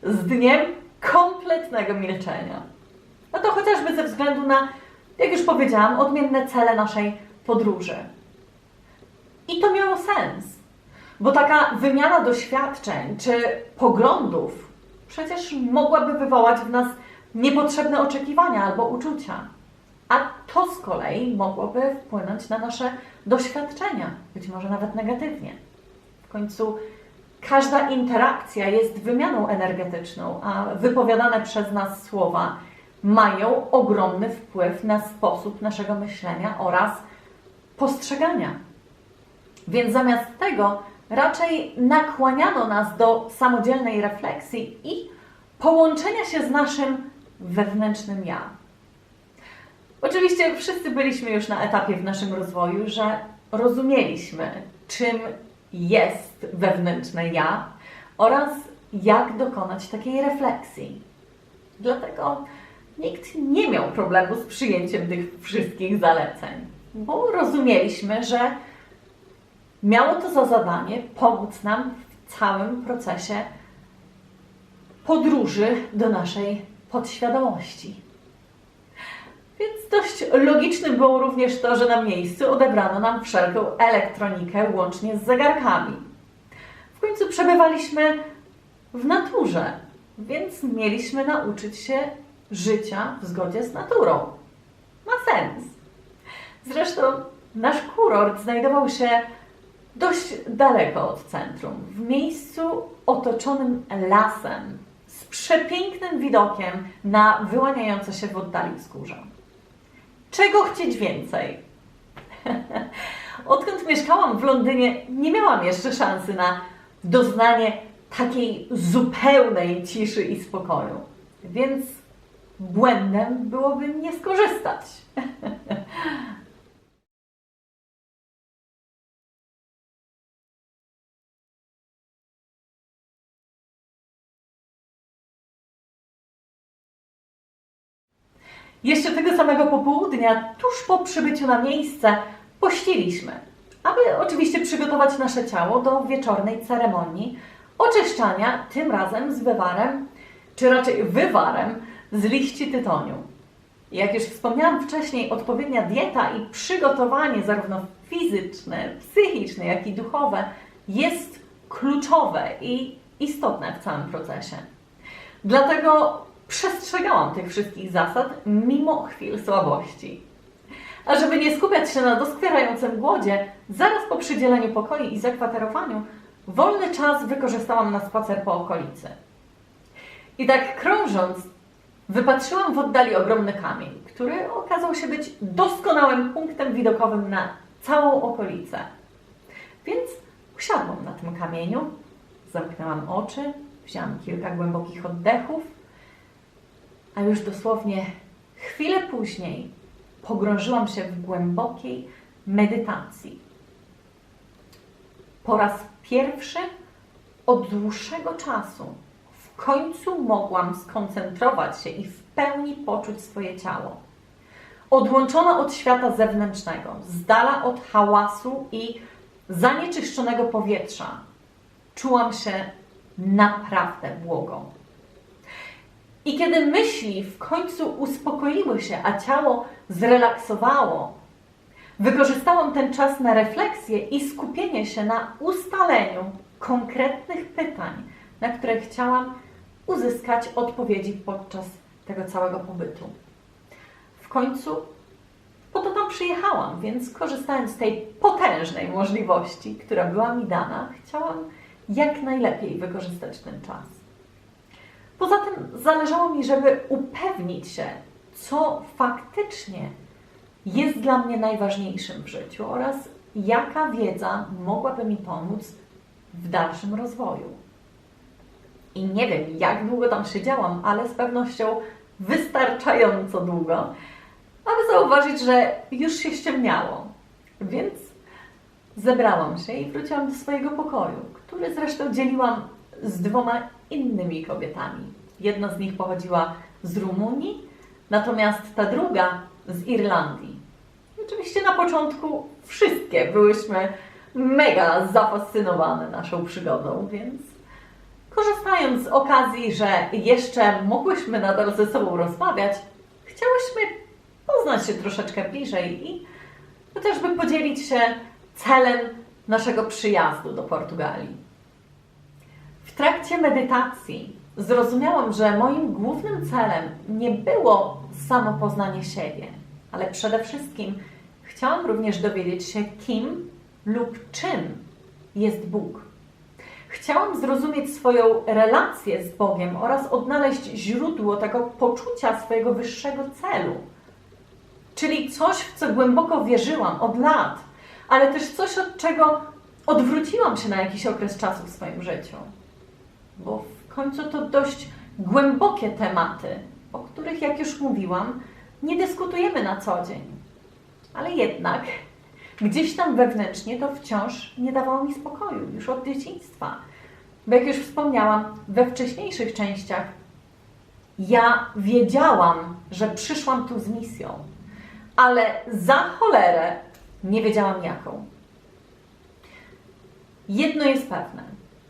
z dniem kompletnego milczenia. No to chociażby ze względu na, jak już powiedziałam, odmienne cele naszej podróży. I to miało sens, bo taka wymiana doświadczeń czy poglądów przecież mogłaby wywołać w nas niepotrzebne oczekiwania albo uczucia. A to z kolei mogłoby wpłynąć na nasze doświadczenia, być może nawet negatywnie. W końcu każda interakcja jest wymianą energetyczną, a wypowiadane przez nas słowa mają ogromny wpływ na sposób naszego myślenia oraz postrzegania. Więc zamiast tego raczej nakłaniano nas do samodzielnej refleksji i połączenia się z naszym wewnętrznym ja. Oczywiście wszyscy byliśmy już na etapie w naszym rozwoju, że rozumieliśmy, czym jest wewnętrzne ja oraz jak dokonać takiej refleksji. Dlatego nikt nie miał problemu z przyjęciem tych wszystkich zaleceń, bo rozumieliśmy, że miało to za zadanie pomóc nam w całym procesie podróży do naszej podświadomości. Więc dość logicznym było również to, że na miejscu odebrano nam wszelką elektronikę łącznie z zegarkami. W końcu przebywaliśmy w naturze, więc mieliśmy nauczyć się życia w zgodzie z naturą. Ma sens. Zresztą nasz kurort znajdował się dość daleko od centrum, w miejscu otoczonym lasem, z przepięknym widokiem na wyłaniające się w oddali wzgórza. Czego chcieć więcej? Odkąd mieszkałam w Londynie, nie miałam jeszcze szansy na doznanie takiej zupełnej ciszy i spokoju, więc błędem byłoby nie skorzystać. Jeszcze tego samego popołudnia, tuż po przybyciu na miejsce, pościliśmy, aby oczywiście przygotować nasze ciało do wieczornej ceremonii oczyszczania, tym razem z wywarem, czy raczej wywarem z liści tytoniu. Jak już wspomniałam wcześniej, odpowiednia dieta i przygotowanie zarówno fizyczne, psychiczne, jak i duchowe jest kluczowe i istotne w całym procesie. Dlatego przestrzegałam tych wszystkich zasad mimo chwil słabości. A żeby nie skupiać się na doskwierającym głodzie, zaraz po przydzieleniu pokoi i zakwaterowaniu, wolny czas wykorzystałam na spacer po okolicy. I tak krążąc, wypatrzyłam w oddali ogromny kamień, który okazał się być doskonałym punktem widokowym na całą okolicę. Więc usiadłam na tym kamieniu, zamknęłam oczy, wzięłam kilka głębokich oddechów, a już dosłownie chwilę później pogrążyłam się w głębokiej medytacji. Po raz pierwszy od dłuższego czasu w końcu mogłam skoncentrować się i w pełni poczuć swoje ciało. Odłączona od świata zewnętrznego, z dala od hałasu i zanieczyszczonego powietrza, czułam się naprawdę błogo. I kiedy myśli w końcu uspokoiły się, a ciało zrelaksowało, wykorzystałam ten czas na refleksję i skupienie się na ustaleniu konkretnych pytań, na które chciałam uzyskać odpowiedzi podczas tego całego pobytu. W końcu po to tam przyjechałam, więc korzystając z tej potężnej możliwości, która była mi dana, chciałam jak najlepiej wykorzystać ten czas. Poza tym zależało mi, żeby upewnić się, co faktycznie jest dla mnie najważniejszym w życiu oraz jaka wiedza mogłaby mi pomóc w dalszym rozwoju. I nie wiem, jak długo tam siedziałam, ale z pewnością wystarczająco długo, aby zauważyć, że już się ściemniało. Więc zebrałam się i wróciłam do swojego pokoju, który zresztą dzieliłam z 2 innymi kobietami. Jedna z nich pochodziła z Rumunii, natomiast ta druga z Irlandii. I oczywiście na początku wszystkie byłyśmy mega zafascynowane naszą przygodą, więc korzystając z okazji, że jeszcze mogłyśmy nadal ze sobą rozmawiać, chciałyśmy poznać się troszeczkę bliżej i chociażby podzielić się celem naszego przyjazdu do Portugalii. W trakcie medytacji zrozumiałam, że moim głównym celem nie było samo poznanie siebie, ale przede wszystkim chciałam również dowiedzieć się, kim lub czym jest Bóg. Chciałam zrozumieć swoją relację z Bogiem oraz odnaleźć źródło tego poczucia swojego wyższego celu. Czyli coś, w co głęboko wierzyłam od lat, ale też coś, od czego odwróciłam się na jakiś okres czasu w swoim życiu. Bo w końcu to dość głębokie tematy, o których, jak już mówiłam, nie dyskutujemy na co dzień. Ale jednak gdzieś tam wewnętrznie to wciąż nie dawało mi spokoju, już od dzieciństwa. Bo jak już wspomniałam we wcześniejszych częściach, ja wiedziałam, że przyszłam tu z misją, ale za cholerę nie wiedziałam jaką. Jedno jest pewne.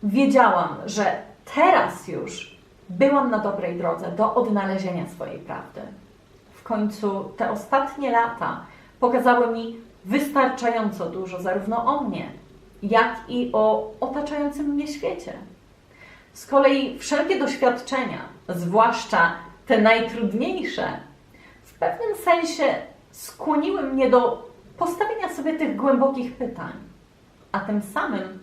Wiedziałam, że teraz już byłam na dobrej drodze do odnalezienia swojej prawdy. W końcu te ostatnie lata pokazały mi wystarczająco dużo zarówno o mnie, jak i o otaczającym mnie świecie. Z kolei wszelkie doświadczenia, zwłaszcza te najtrudniejsze, w pewnym sensie skłoniły mnie do postawienia sobie tych głębokich pytań, a tym samym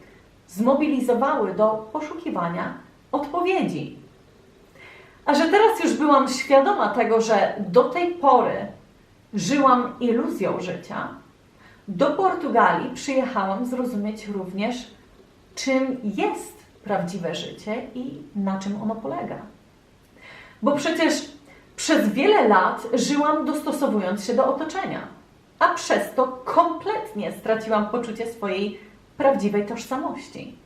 zmobilizowały do poszukiwania odpowiedzi. A że teraz już byłam świadoma tego, że do tej pory żyłam iluzją życia, do Portugalii przyjechałam zrozumieć również, czym jest prawdziwe życie i na czym ono polega. Bo przecież przez wiele lat żyłam dostosowując się do otoczenia, a przez to kompletnie straciłam poczucie swojej prawdziwej tożsamości.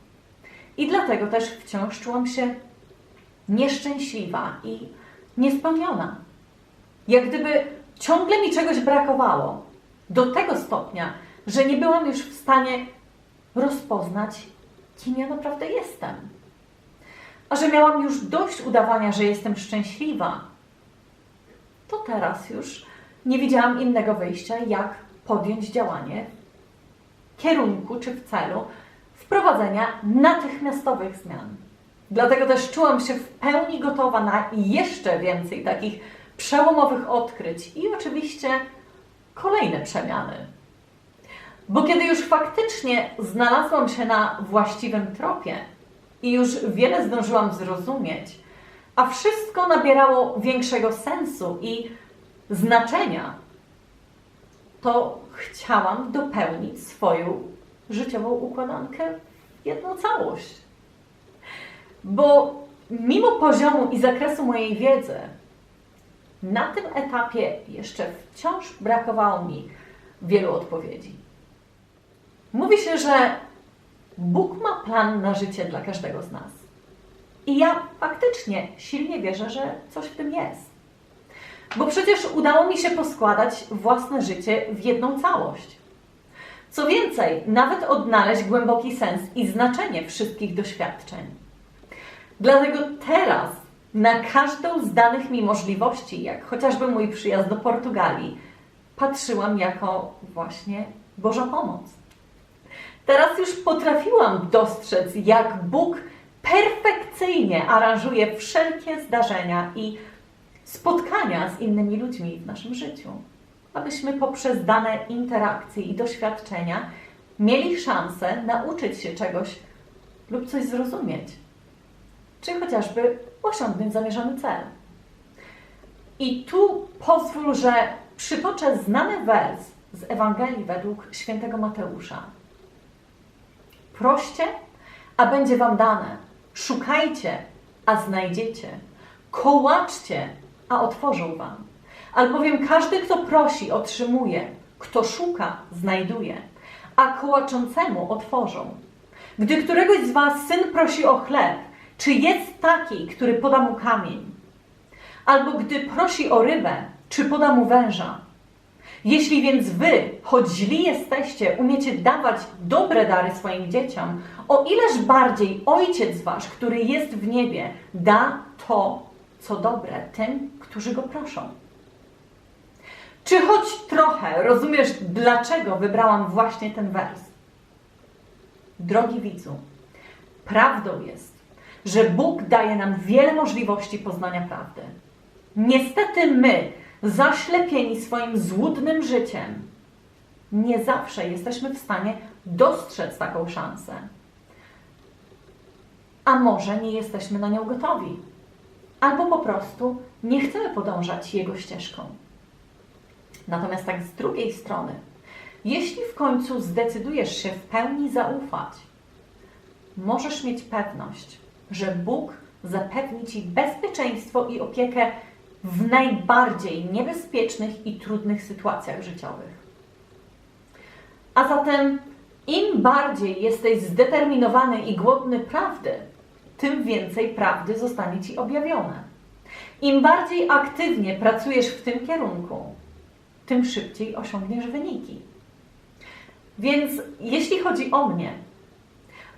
I dlatego też wciąż czułam się nieszczęśliwa i niespełniona. Jak gdyby ciągle mi czegoś brakowało. Do tego stopnia, że nie byłam już w stanie rozpoznać, kim ja naprawdę jestem. A że miałam już dość udawania, że jestem szczęśliwa, to teraz już nie widziałam innego wyjścia, jak podjąć działanie w kierunku czy w celu wprowadzenia natychmiastowych zmian. Dlatego też czułam się w pełni gotowa na jeszcze więcej takich przełomowych odkryć i oczywiście kolejne przemiany. Bo kiedy już faktycznie znalazłam się na właściwym tropie i już wiele zdążyłam zrozumieć, a wszystko nabierało większego sensu i znaczenia, to chciałam dopełnić swoją życiową układankę w jedną całość. Bo mimo poziomu i zakresu mojej wiedzy, na tym etapie jeszcze wciąż brakowało mi wielu odpowiedzi. Mówi się, że Bóg ma plan na życie dla każdego z nas. I ja faktycznie silnie wierzę, że coś w tym jest. Bo przecież udało mi się poskładać własne życie w jedną całość. Co więcej, nawet odnaleźć głęboki sens i znaczenie wszystkich doświadczeń. Dlatego teraz na każdą z danych mi możliwości, jak chociażby mój przyjazd do Portugalii, patrzyłam jako właśnie Boża pomoc. Teraz już potrafiłam dostrzec, jak Bóg perfekcyjnie aranżuje wszelkie zdarzenia i spotkania z innymi ludźmi w naszym życiu, abyśmy poprzez dane interakcje i doświadczenia mieli szansę nauczyć się czegoś lub coś zrozumieć, czy chociażby osiągnąć zamierzony cel. I tu pozwól, że przytoczę znany wers z Ewangelii według świętego Mateusza. Proście, a będzie wam dane. Szukajcie, a znajdziecie. Kołaczcie, a otworzą wam. Albowiem każdy, kto prosi, otrzymuje. Kto szuka, znajduje. A kołaczącemu otworzą. Gdy któregoś z was syn prosi o chleb, czy jest taki, który poda mu kamień? Albo gdy prosi o rybę, czy poda mu węża? Jeśli więc wy, choć źli jesteście, umiecie dawać dobre dary swoim dzieciom, o ileż bardziej Ojciec wasz, który jest w niebie, da to, co dobre tym, którzy go proszą. Czy choć trochę rozumiesz, dlaczego wybrałam właśnie ten wers? Drogi widzu, prawdą jest, że Bóg daje nam wiele możliwości poznania prawdy. Niestety my, zaślepieni swoim złudnym życiem, nie zawsze jesteśmy w stanie dostrzec taką szansę. A może nie jesteśmy na nią gotowi, albo po prostu nie chcemy podążać Jego ścieżką. Natomiast tak z drugiej strony, jeśli w końcu zdecydujesz się w pełni zaufać, możesz mieć pewność, że Bóg zapewni Ci bezpieczeństwo i opiekę w najbardziej niebezpiecznych i trudnych sytuacjach życiowych. A zatem im bardziej jesteś zdeterminowany i głodny prawdy, tym więcej prawdy zostanie Ci objawione. Im bardziej aktywnie pracujesz w tym kierunku, tym szybciej osiągniesz wyniki. Więc jeśli chodzi o mnie,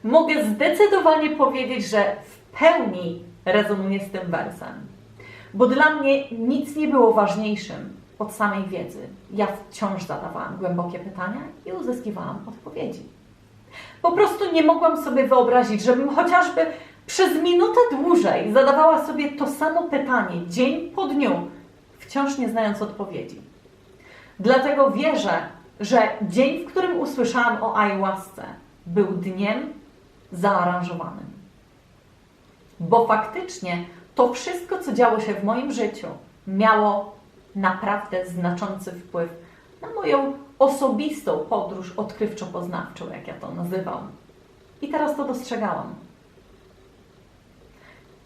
mogę zdecydowanie powiedzieć, że w pełni rezonuję z tym wersem. Bo dla mnie nic nie było ważniejszym od samej wiedzy. Ja wciąż zadawałam głębokie pytania i uzyskiwałam odpowiedzi. Po prostu nie mogłam sobie wyobrazić, żebym chociażby przez minutę dłużej zadawała sobie to samo pytanie, dzień po dniu, wciąż nie znając odpowiedzi. Dlatego wierzę, że dzień, w którym usłyszałam o ayahuasce, był dniem zaaranżowanym. Bo faktycznie to wszystko, co działo się w moim życiu, miało naprawdę znaczący wpływ na moją osobistą podróż odkrywczo-poznawczą, jak ja to nazywam. I teraz to dostrzegałam.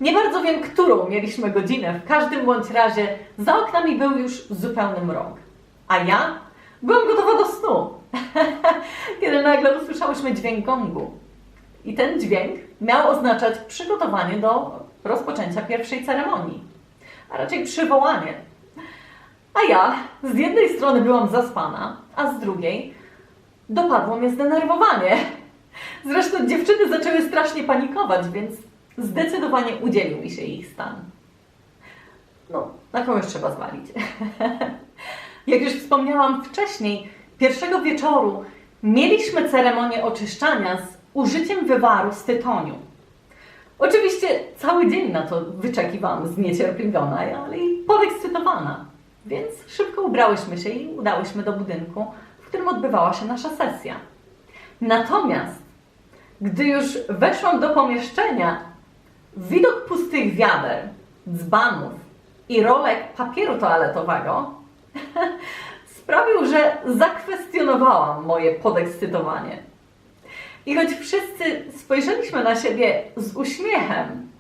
Nie bardzo wiem, którą mieliśmy godzinę. W każdym bądź razie za oknami był już zupełny mrok. A ja byłam gotowa do snu, kiedy nagle usłyszałyśmy dźwięk gongu. I ten dźwięk miał oznaczać przygotowanie do rozpoczęcia pierwszej ceremonii, a raczej przywołanie. A ja z jednej strony byłam zaspana, a z drugiej dopadło mnie zdenerwowanie. Zresztą dziewczyny zaczęły strasznie panikować, więc zdecydowanie udzielił mi się ich stan. No, na kogoś trzeba zwalić. Jak już wspomniałam wcześniej, pierwszego wieczoru mieliśmy ceremonię oczyszczania z użyciem wywaru z tytoniu. Oczywiście cały dzień na to wyczekiwałam zniecierpliwiona, ale i podekscytowana. Więc szybko ubrałyśmy się i udałyśmy do budynku, w którym odbywała się nasza sesja. Natomiast, gdy już weszłam do pomieszczenia, widok pustych wiader, dzbanów i rolek papieru toaletowego sprawił, że zakwestionowałam moje podekscytowanie. I choć wszyscy spojrzeliśmy na siebie z uśmiechem,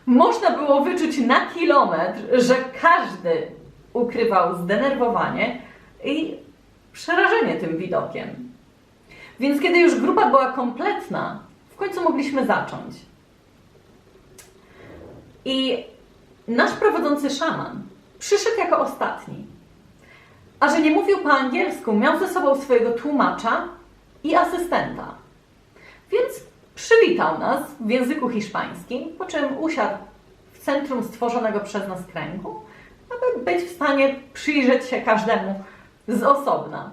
można było wyczuć na kilometr, że każdy ukrywał zdenerwowanie i przerażenie tym widokiem. Więc kiedy już grupa była kompletna, w końcu mogliśmy zacząć. I nasz prowadzący szaman przyszedł jako ostatni. A że nie mówił po angielsku, miał ze sobą swojego tłumacza i asystenta. Więc przywitał nas w języku hiszpańskim, po czym usiadł w centrum stworzonego przez nas kręgu, aby być w stanie przyjrzeć się każdemu z osobna.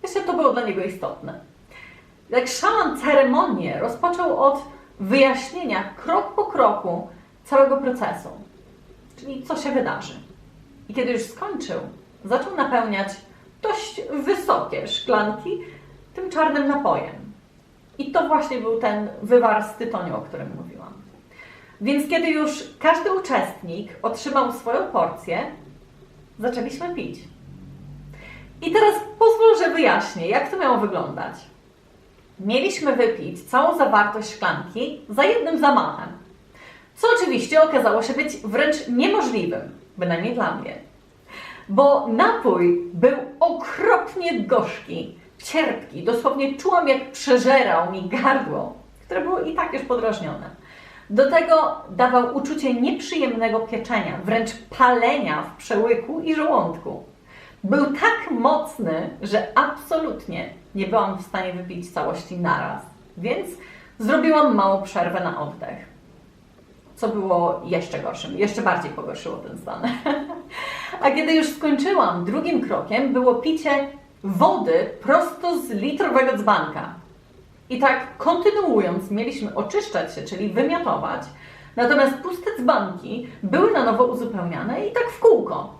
Jeszcze to było dla niego istotne. Jak szaman ceremonię rozpoczął od wyjaśnienia krok po kroku całego procesu, czyli co się wydarzy. I kiedy już skończył, zaczął napełniać dość wysokie szklanki tym czarnym napojem. I to właśnie był ten wywar z tytoniu, o którym mówiłam. Więc kiedy już każdy uczestnik otrzymał swoją porcję, zaczęliśmy pić. I teraz pozwól, że wyjaśnię, jak to miało wyglądać. Mieliśmy wypić całą zawartość szklanki za jednym zamachem, co oczywiście okazało się być wręcz niemożliwym, bynajmniej dla mnie. Bo napój był okropnie gorzki, cierpki, dosłownie czułam, jak przeżerał mi gardło, które było i tak już podrażnione. Do tego dawał uczucie nieprzyjemnego pieczenia, wręcz palenia w przełyku i żołądku. Był tak mocny, że absolutnie nie byłam w stanie wypić całości naraz, więc zrobiłam małą przerwę na oddech. Co było jeszcze gorszym, jeszcze bardziej pogorszyło ten stan. A kiedy już skończyłam, drugim krokiem było picie wody prosto z litrowego dzbanka. I tak kontynuując, mieliśmy oczyszczać się, czyli wymiotować, natomiast puste dzbanki były na nowo uzupełniane i tak w kółko,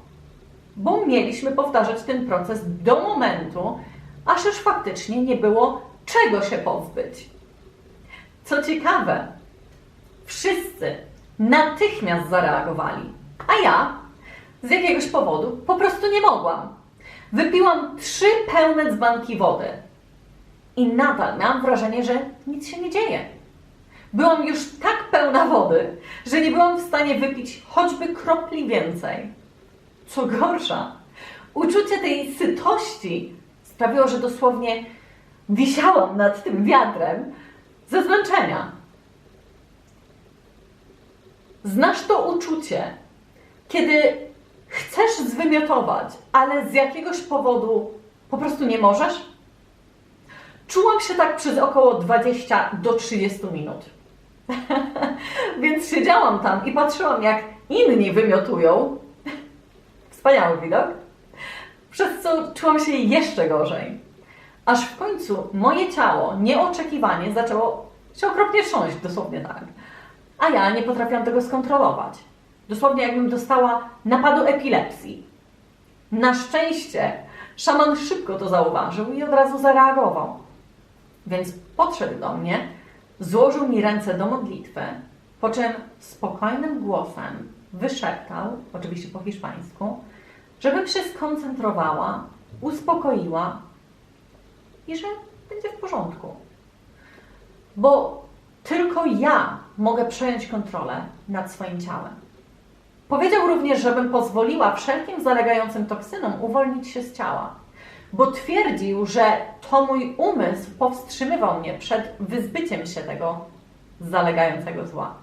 bo mieliśmy powtarzać ten proces do momentu, aż już faktycznie nie było czego się pozbyć. Co ciekawe, wszyscy natychmiast zareagowali, a ja z jakiegoś powodu po prostu nie mogłam. Wypiłam 3 pełne dzbanki wody i nadal miałam wrażenie, że nic się nie dzieje. Byłam już tak pełna wody, że nie byłam w stanie wypić choćby kropli więcej. Co gorsza, uczucie tej sytości sprawiło, że dosłownie wisiałam nad tym wiatrem ze zmęczenia. Znasz to uczucie, kiedy chcesz zwymiotować, ale z jakiegoś powodu po prostu nie możesz? Czułam się tak przez około 20 do 30 minut. Więc siedziałam tam i patrzyłam, jak inni wymiotują. Wspaniały widok. Przez co czułam się jeszcze gorzej. Aż w końcu moje ciało nieoczekiwanie zaczęło się okropnie trząść, dosłownie tak. A ja nie potrafiłam tego skontrolować. Dosłownie jakbym dostała napadu epilepsji. Na szczęście szaman szybko to zauważył i od razu zareagował. Więc podszedł do mnie, złożył mi ręce do modlitwy, po czym spokojnym głosem wyszeptał, oczywiście po hiszpańsku, żebym się skoncentrowała, uspokoiła i że będzie w porządku. Bo tylko ja mogę przejąć kontrolę nad swoim ciałem. Powiedział również, żebym pozwoliła wszelkim zalegającym toksynom uwolnić się z ciała, bo twierdził, że to mój umysł powstrzymywał mnie przed wyzbyciem się tego zalegającego zła.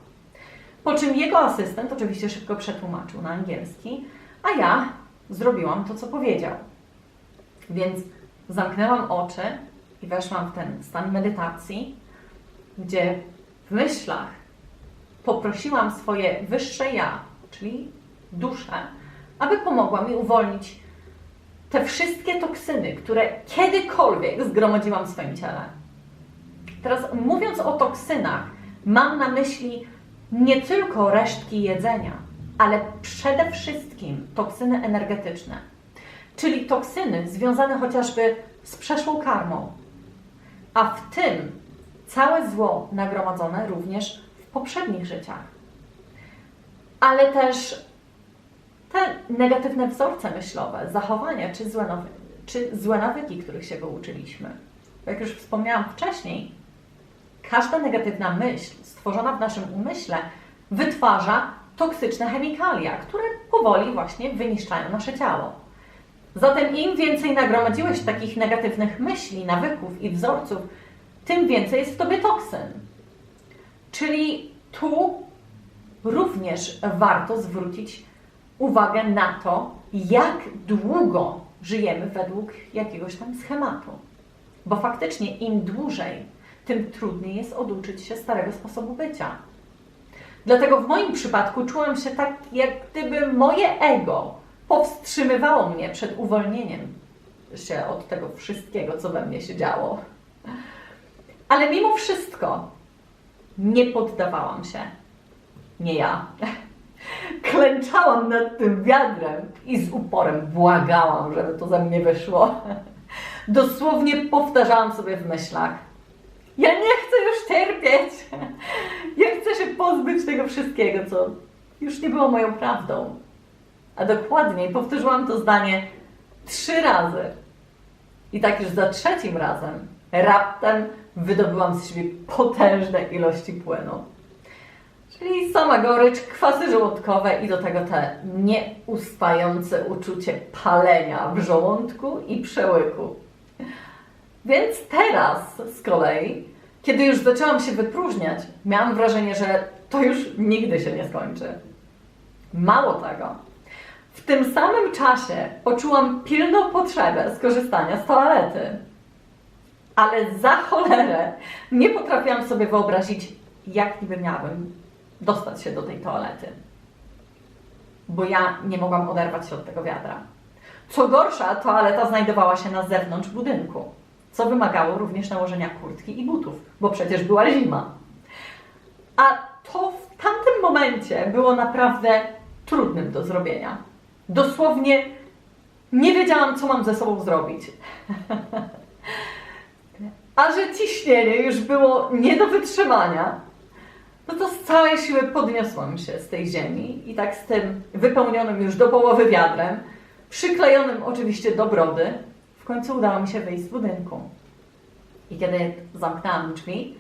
Po czym jego asystent oczywiście szybko przetłumaczył na angielski, a ja zrobiłam to, co powiedział. Więc zamknęłam oczy i weszłam w ten stan medytacji, gdzie w myślach poprosiłam swoje wyższe ja, czyli duszę, aby pomogła mi uwolnić te wszystkie toksyny, które kiedykolwiek zgromadziłam w swoim ciele. Teraz mówiąc o toksynach, mam na myśli nie tylko resztki jedzenia, ale przede wszystkim toksyny energetyczne, czyli toksyny związane chociażby z przeszłą karmą, a w tym całe zło nagromadzone również w poprzednich życiach. Ale też te negatywne wzorce myślowe, zachowania czy złe nawyki, których się wyuczyliśmy. Jak już wspomniałam wcześniej, każda negatywna myśl stworzona w naszym umyśle wytwarza toksyczne chemikalia, które powoli właśnie wyniszczają nasze ciało. Zatem im więcej nagromadziłeś takich negatywnych myśli, nawyków i wzorców, tym więcej jest w tobie toksyn. Czyli tu również warto zwrócić uwagę na to, jak długo żyjemy według jakiegoś tam schematu. Bo faktycznie im dłużej, tym trudniej jest oduczyć się starego sposobu bycia. Dlatego w moim przypadku czułam się tak, jak gdyby moje ego powstrzymywało mnie przed uwolnieniem się od tego wszystkiego, co we mnie się działo. Ale mimo wszystko nie poddawałam się. Nie ja. Klęczałam nad tym wiadrem i z uporem błagałam, żeby to ze mnie wyszło. Dosłownie powtarzałam sobie w myślach: ja nie chcę już cierpieć. Ja chcę się pozbyć tego wszystkiego, co już nie było moją prawdą. A dokładniej powtórzyłam to zdanie 3 razy. I tak już za 3. razem raptem wydobyłam z siebie potężne ilości płynu. Czyli sama gorycz, kwasy żołądkowe i do tego te nieustające uczucie palenia w żołądku i przełyku. Więc teraz z kolei, kiedy już zaczęłam się wypróżniać, miałam wrażenie, że to już nigdy się nie skończy. Mało tego, w tym samym czasie poczułam pilną potrzebę skorzystania z toalety. Ale za cholerę nie potrafiłam sobie wyobrazić, jak niby miałabym dostać się do tej toalety. Bo ja nie mogłam oderwać się od tego wiadra. Co gorsza, toaleta znajdowała się na zewnątrz budynku, co wymagało również nałożenia kurtki i butów, bo przecież była zima. A to w tamtym momencie było naprawdę trudnym do zrobienia. Dosłownie nie wiedziałam, co mam ze sobą zrobić. A że ciśnienie już było nie do wytrzymania, no to z całej siły podniosłam się z tej ziemi i tak z tym wypełnionym już do połowy wiadrem, przyklejonym oczywiście do brody, w końcu udało mi się wyjść z budynku. I kiedy zamknęłam drzwi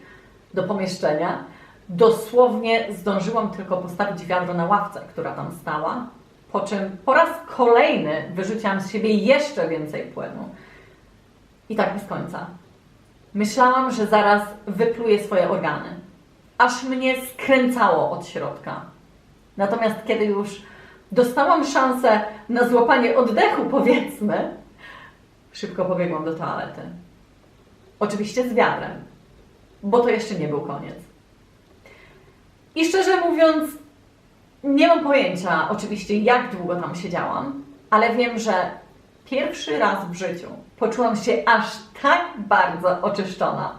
do pomieszczenia, dosłownie zdążyłam tylko postawić wiadro na ławce, która tam stała, po czym po raz kolejny wyrzuciłam z siebie jeszcze więcej płynu. I tak bez końca. Myślałam, że zaraz wypluję swoje organy. Aż mnie skręcało od środka. Natomiast kiedy już dostałam szansę na złapanie oddechu, powiedzmy, szybko pobiegłam do toalety. Oczywiście z wiadrem, bo to jeszcze nie był koniec. I szczerze mówiąc, nie mam pojęcia oczywiście, jak długo tam siedziałam, ale wiem, że pierwszy raz w życiu poczułam się aż tak bardzo oczyszczona.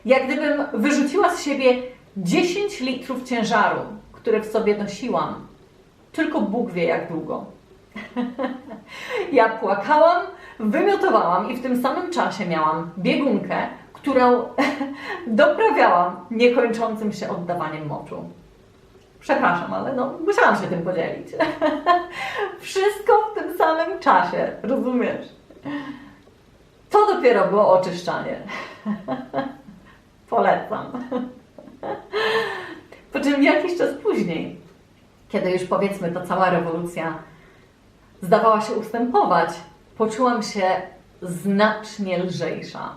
Jak gdybym wyrzuciła z siebie 10 litrów ciężaru, które w sobie nosiłam. Tylko Bóg wie jak długo. Ja płakałam, wymiotowałam i w tym samym czasie miałam biegunkę, którą doprawiałam niekończącym się oddawaniem moczu. Przepraszam, ale no, musiałam się tym podzielić. Wszystko w tym samym czasie, rozumiesz? To dopiero było oczyszczanie. Polecam. Po czym jakiś czas później, kiedy już powiedzmy ta cała rewolucja zdawała się ustępować, poczułam się znacznie lżejsza.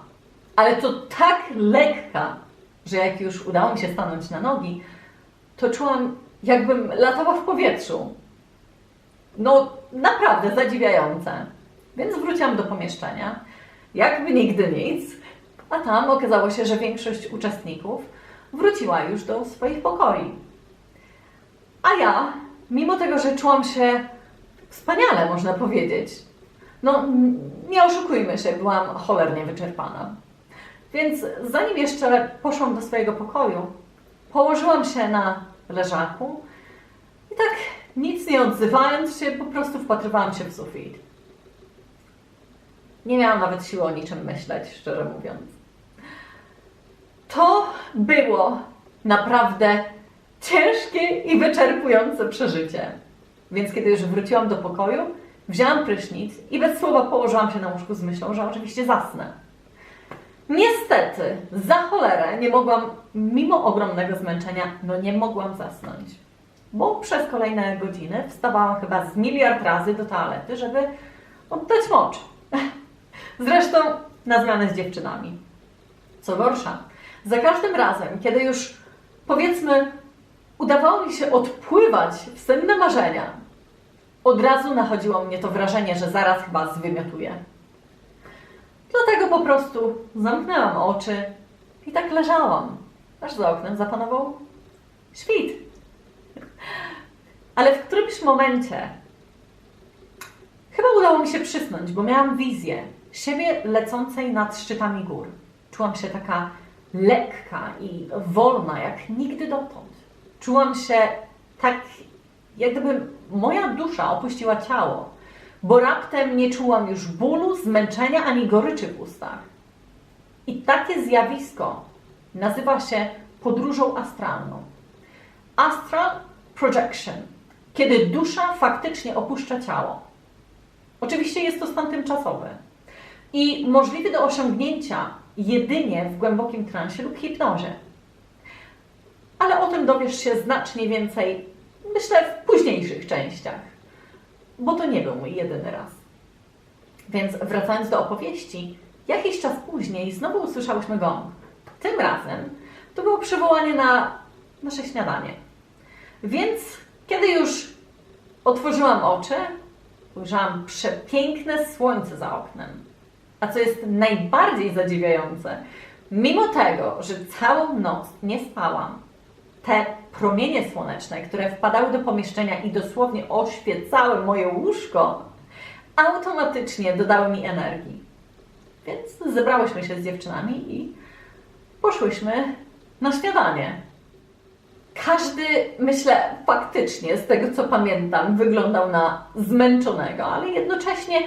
Ale to tak lekka, że jak już udało mi się stanąć na nogi, to czułam, jakbym latała w powietrzu. No, naprawdę zadziwiające. Więc wróciłam do pomieszczenia, jakby nigdy nic, a tam okazało się, że większość uczestników wróciła już do swoich pokoi. A ja, mimo tego, że czułam się wspaniale, można powiedzieć, no nie oszukujmy się, byłam cholernie wyczerpana. Więc zanim jeszcze poszłam do swojego pokoju, położyłam się na leżaku i tak nic nie odzywając się, po prostu wpatrywałam się w sufit. Nie miałam nawet siły o niczym myśleć, szczerze mówiąc. To było naprawdę ciężkie i wyczerpujące przeżycie. Więc kiedy już wróciłam do pokoju, wzięłam prysznic i bez słowa położyłam się na łóżku z myślą, że oczywiście zasnę. Niestety, za cholerę nie mogłam, mimo ogromnego zmęczenia, nie mogłam zasnąć. Bo przez kolejne godziny wstawałam chyba z miliard razy do toalety, żeby oddać mocz. Zresztą na zmianę z dziewczynami. Co gorsza, za każdym razem, kiedy już, powiedzmy, udawało mi się odpływać w senne marzenia, od razu nachodziło mnie to wrażenie, że zaraz chyba zwymiotuję. Dlatego po prostu zamknęłam oczy i tak leżałam, aż za oknem zapanował świt. Ale w którymś momencie chyba udało mi się przysnąć, bo miałam wizję siebie lecącej nad szczytami gór. Czułam się taka lekka i wolna jak nigdy dotąd. Czułam się tak, jak gdyby moja dusza opuściła ciało, bo raptem nie czułam już bólu, zmęczenia ani goryczy w ustach. I takie zjawisko nazywa się podróżą astralną. Astral projection, kiedy dusza faktycznie opuszcza ciało. Oczywiście jest to stan tymczasowy i możliwy do osiągnięcia jedynie w głębokim transie lub hipnozie. Ale o tym dowiesz się znacznie więcej, myślę, w późniejszych częściach, bo to nie był mój jedyny raz. Więc wracając do opowieści, jakiś czas później znowu usłyszałyśmy gong. Tym razem to było przywołanie na nasze śniadanie. Więc kiedy już otworzyłam oczy, ujrzałam przepiękne słońce za oknem. A co jest najbardziej zadziwiające, mimo tego, że całą noc nie spałam, te promienie słoneczne, które wpadały do pomieszczenia i dosłownie oświecały moje łóżko, automatycznie dodały mi energii. Więc zebrałyśmy się z dziewczynami i poszłyśmy na śniadanie. Każdy, myślę, faktycznie, z tego co pamiętam, wyglądał na zmęczonego, ale jednocześnie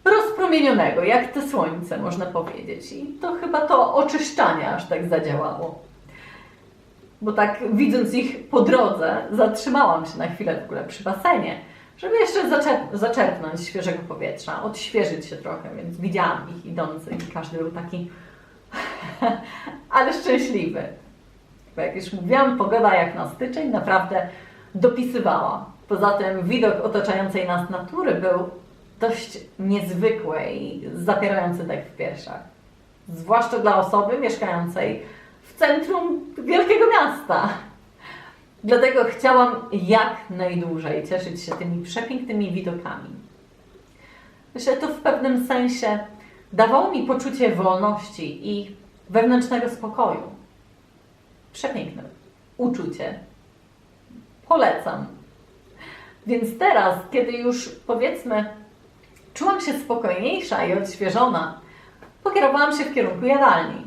rozpromienionego, jak to słońce, można powiedzieć. I to chyba to oczyszczanie aż tak zadziałało. Bo tak, widząc ich po drodze, zatrzymałam się na chwilę w ogóle przy basenie, żeby jeszcze zaczerpnąć świeżego powietrza, odświeżyć się trochę, więc widziałam ich idących i każdy był taki ale szczęśliwy. Bo jak już mówiłam, pogoda jak na styczeń naprawdę dopisywała. Poza tym widok otaczającej nas natury był dość niezwykły i zapierający dech w piersiach. Zwłaszcza dla osoby mieszkającej w centrum wielkiego miasta. Dlatego chciałam jak najdłużej cieszyć się tymi przepięknymi widokami. Myślę, to w pewnym sensie dawało mi poczucie wolności i wewnętrznego spokoju. Przepiękne uczucie. Polecam. Więc teraz, kiedy już, powiedzmy, czułam się spokojniejsza i odświeżona, pokierowałam się w kierunku jadalni.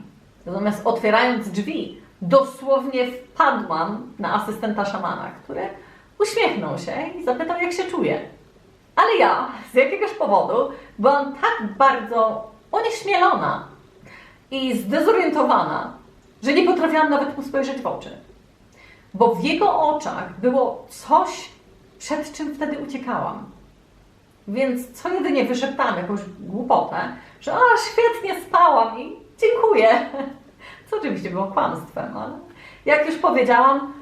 Natomiast otwierając drzwi, dosłownie wpadłam na asystenta szamana, który uśmiechnął się i zapytał, jak się czuję. Ale ja z jakiegoś powodu byłam tak bardzo onieśmielona i zdezorientowana, że nie potrafiłam nawet mu spojrzeć w oczy. Bo w jego oczach było coś, przed czym wtedy uciekałam. Więc co jedynie wyszeptałam jakąś głupotę, że świetnie spałam i dziękuję. Co oczywiście było kłamstwem, ale jak już powiedziałam,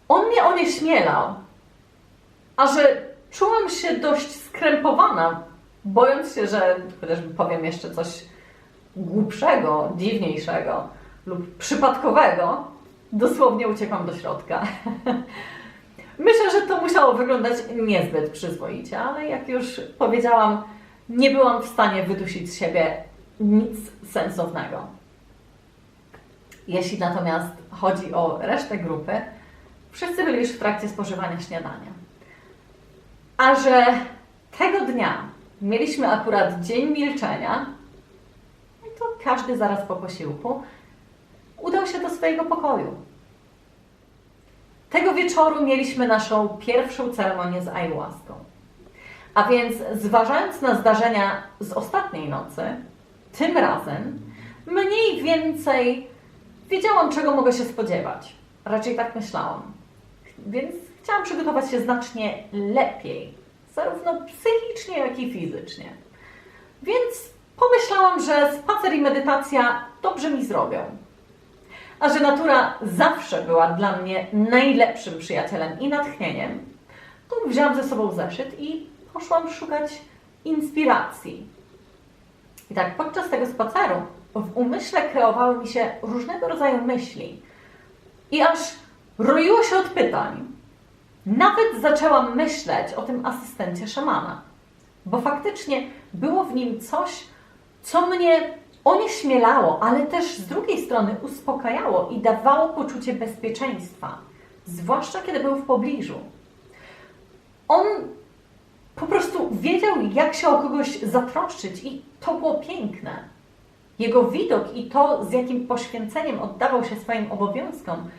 on mnie onieśmielał. A że czułam się dość skrępowana, bojąc się, że chociażby powiem jeszcze coś głupszego, dziwniejszego lub przypadkowego, dosłownie uciekłam do środka. Myślę, że to musiało wyglądać niezbyt przyzwoicie, ale jak już powiedziałam, nie byłam w stanie wydusić z siebie nic sensownego. Jeśli natomiast chodzi o resztę grupy, wszyscy byli już w trakcie spożywania śniadania. A że tego dnia mieliśmy akurat dzień milczenia, to każdy zaraz po posiłku udał się do swojego pokoju. Tego wieczoru mieliśmy naszą pierwszą ceremonię z ayahuaską. A więc zważając na zdarzenia z ostatniej nocy, tym razem mniej więcej wiedziałam, czego mogę się spodziewać. Raczej tak myślałam. Więc chciałam przygotować się znacznie lepiej, zarówno psychicznie, jak i fizycznie. Więc pomyślałam, że spacer i medytacja dobrze mi zrobią. A że natura zawsze była dla mnie najlepszym przyjacielem i natchnieniem, to wzięłam ze sobą zeszyt i poszłam szukać inspiracji. I tak podczas tego spaceru w umyśle kreowały mi się różnego rodzaju myśli. I aż roiło się od pytań. Nawet zaczęłam myśleć o tym asystencie szamana. Bo faktycznie było w nim coś, co mnie onieśmielało, ale też z drugiej strony uspokajało i dawało poczucie bezpieczeństwa. Zwłaszcza kiedy był w pobliżu. On po prostu wiedział, jak się o kogoś zatroszczyć i to było piękne. Jego widok i to, z jakim poświęceniem oddawał się swoim obowiązkom,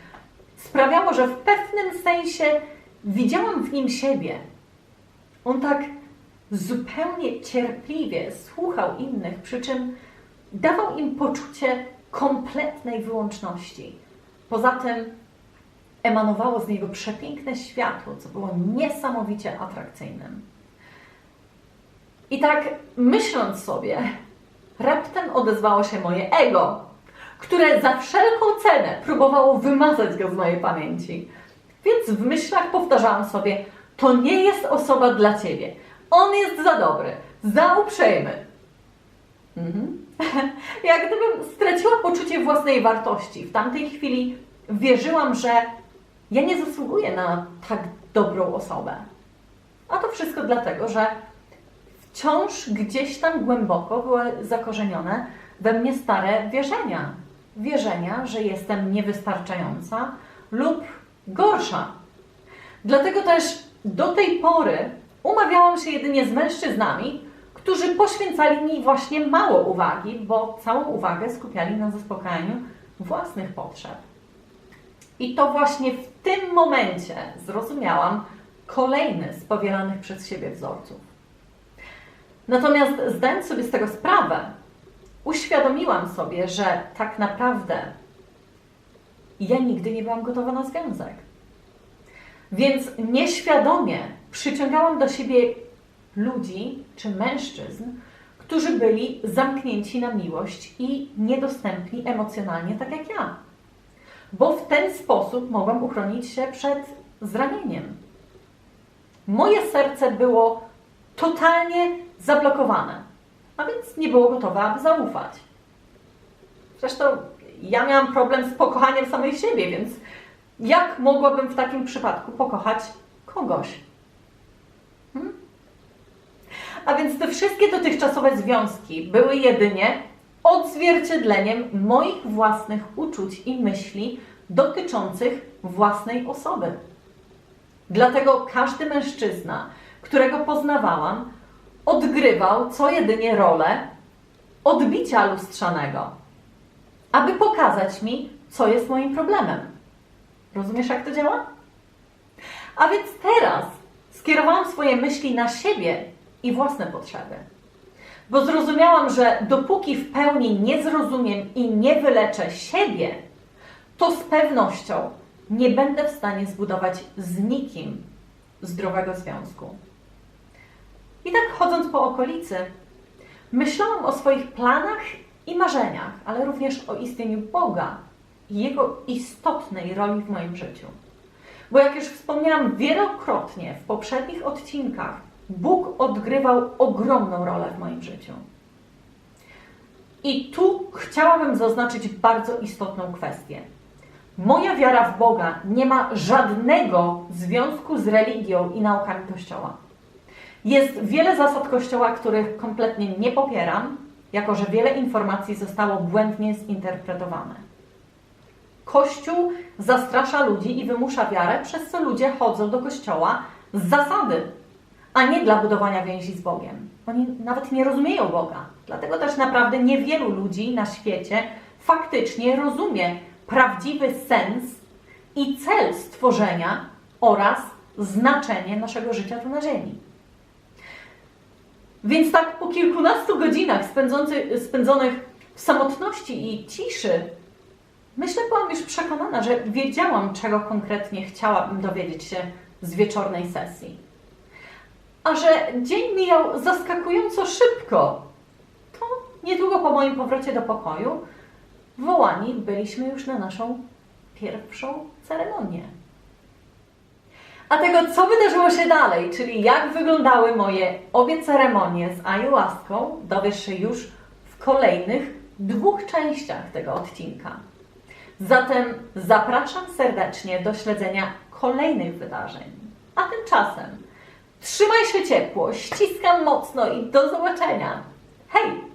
sprawiało, że w pewnym sensie widziałam w nim siebie. On tak zupełnie cierpliwie słuchał innych, przy czym dawał im poczucie kompletnej wyłączności. Poza tym emanowało z niego przepiękne światło, co było niesamowicie atrakcyjnym. I tak myśląc sobie, raptem odezwało się moje ego, które za wszelką cenę próbowało wymazać go z mojej pamięci. Więc w myślach powtarzałam sobie, to nie jest osoba dla ciebie. On jest za dobry, za uprzejmy. Jak gdybym straciła poczucie własnej wartości. W tamtej chwili wierzyłam, że ja nie zasługuję na tak dobrą osobę. A to wszystko dlatego, że wciąż gdzieś tam głęboko były zakorzenione we mnie stare wierzenia. Wierzenia, że jestem niewystarczająca lub gorsza. Dlatego też do tej pory umawiałam się jedynie z mężczyznami, którzy poświęcali mi właśnie mało uwagi, bo całą uwagę skupiali na zaspokajaniu własnych potrzeb. I to właśnie w tym momencie zrozumiałam kolejny z powielanych przez siebie wzorców. Natomiast zdając sobie z tego sprawę, uświadomiłam sobie, że tak naprawdę ja nigdy nie byłam gotowa na związek. Więc nieświadomie przyciągałam do siebie ludzi czy mężczyzn, którzy byli zamknięci na miłość i niedostępni emocjonalnie tak jak ja. Bo w ten sposób mogłam uchronić się przed zranieniem. Moje serce było totalnie zablokowane, a więc nie było gotowe, aby zaufać. Zresztą ja miałam problem z pokochaniem samej siebie, więc jak mogłabym w takim przypadku pokochać kogoś? A więc te wszystkie dotychczasowe związki były jedynie odzwierciedleniem moich własnych uczuć i myśli dotyczących własnej osoby. Dlatego każdy mężczyzna, którego poznawałam, odgrywał co jedynie rolę odbicia lustrzanego, aby pokazać mi, co jest moim problemem. Rozumiesz, jak to działa? A więc teraz skierowałam swoje myśli na siebie i własne potrzeby. Bo zrozumiałam, że dopóki w pełni nie zrozumiem i nie wyleczę siebie, to z pewnością nie będę w stanie zbudować z nikim zdrowego związku. I tak chodząc po okolicy, myślałam o swoich planach i marzeniach, ale również o istnieniu Boga i Jego istotnej roli w moim życiu. Bo jak już wspomniałam wielokrotnie w poprzednich odcinkach, Bóg odgrywał ogromną rolę w moim życiu. I tu chciałabym zaznaczyć bardzo istotną kwestię. Moja wiara w Boga nie ma żadnego związku z religią i naukami Kościoła. Jest wiele zasad Kościoła, których kompletnie nie popieram, jako że wiele informacji zostało błędnie zinterpretowane. Kościół zastrasza ludzi i wymusza wiarę, przez co ludzie chodzą do Kościoła z zasady, a nie dla budowania więzi z Bogiem. Oni nawet nie rozumieją Boga. Dlatego też naprawdę niewielu ludzi na świecie faktycznie rozumie prawdziwy sens i cel stworzenia oraz znaczenie naszego życia tu na ziemi. Więc tak po kilkunastu godzinach spędzonych w samotności i ciszy, myślę, byłam już przekonana, że wiedziałam, czego konkretnie chciałabym dowiedzieć się z wieczornej sesji. A że dzień mijał zaskakująco szybko, to niedługo po moim powrocie do pokoju wołani byliśmy już na naszą pierwszą ceremonię. A tego, co wydarzyło się dalej, czyli jak wyglądały moje obie ceremonie z ayahuaską, dowiesz się już w kolejnych 2 częściach tego odcinka. Zatem zapraszam serdecznie do śledzenia kolejnych wydarzeń. A tymczasem trzymaj się ciepło, ściskam mocno i do zobaczenia. Hej!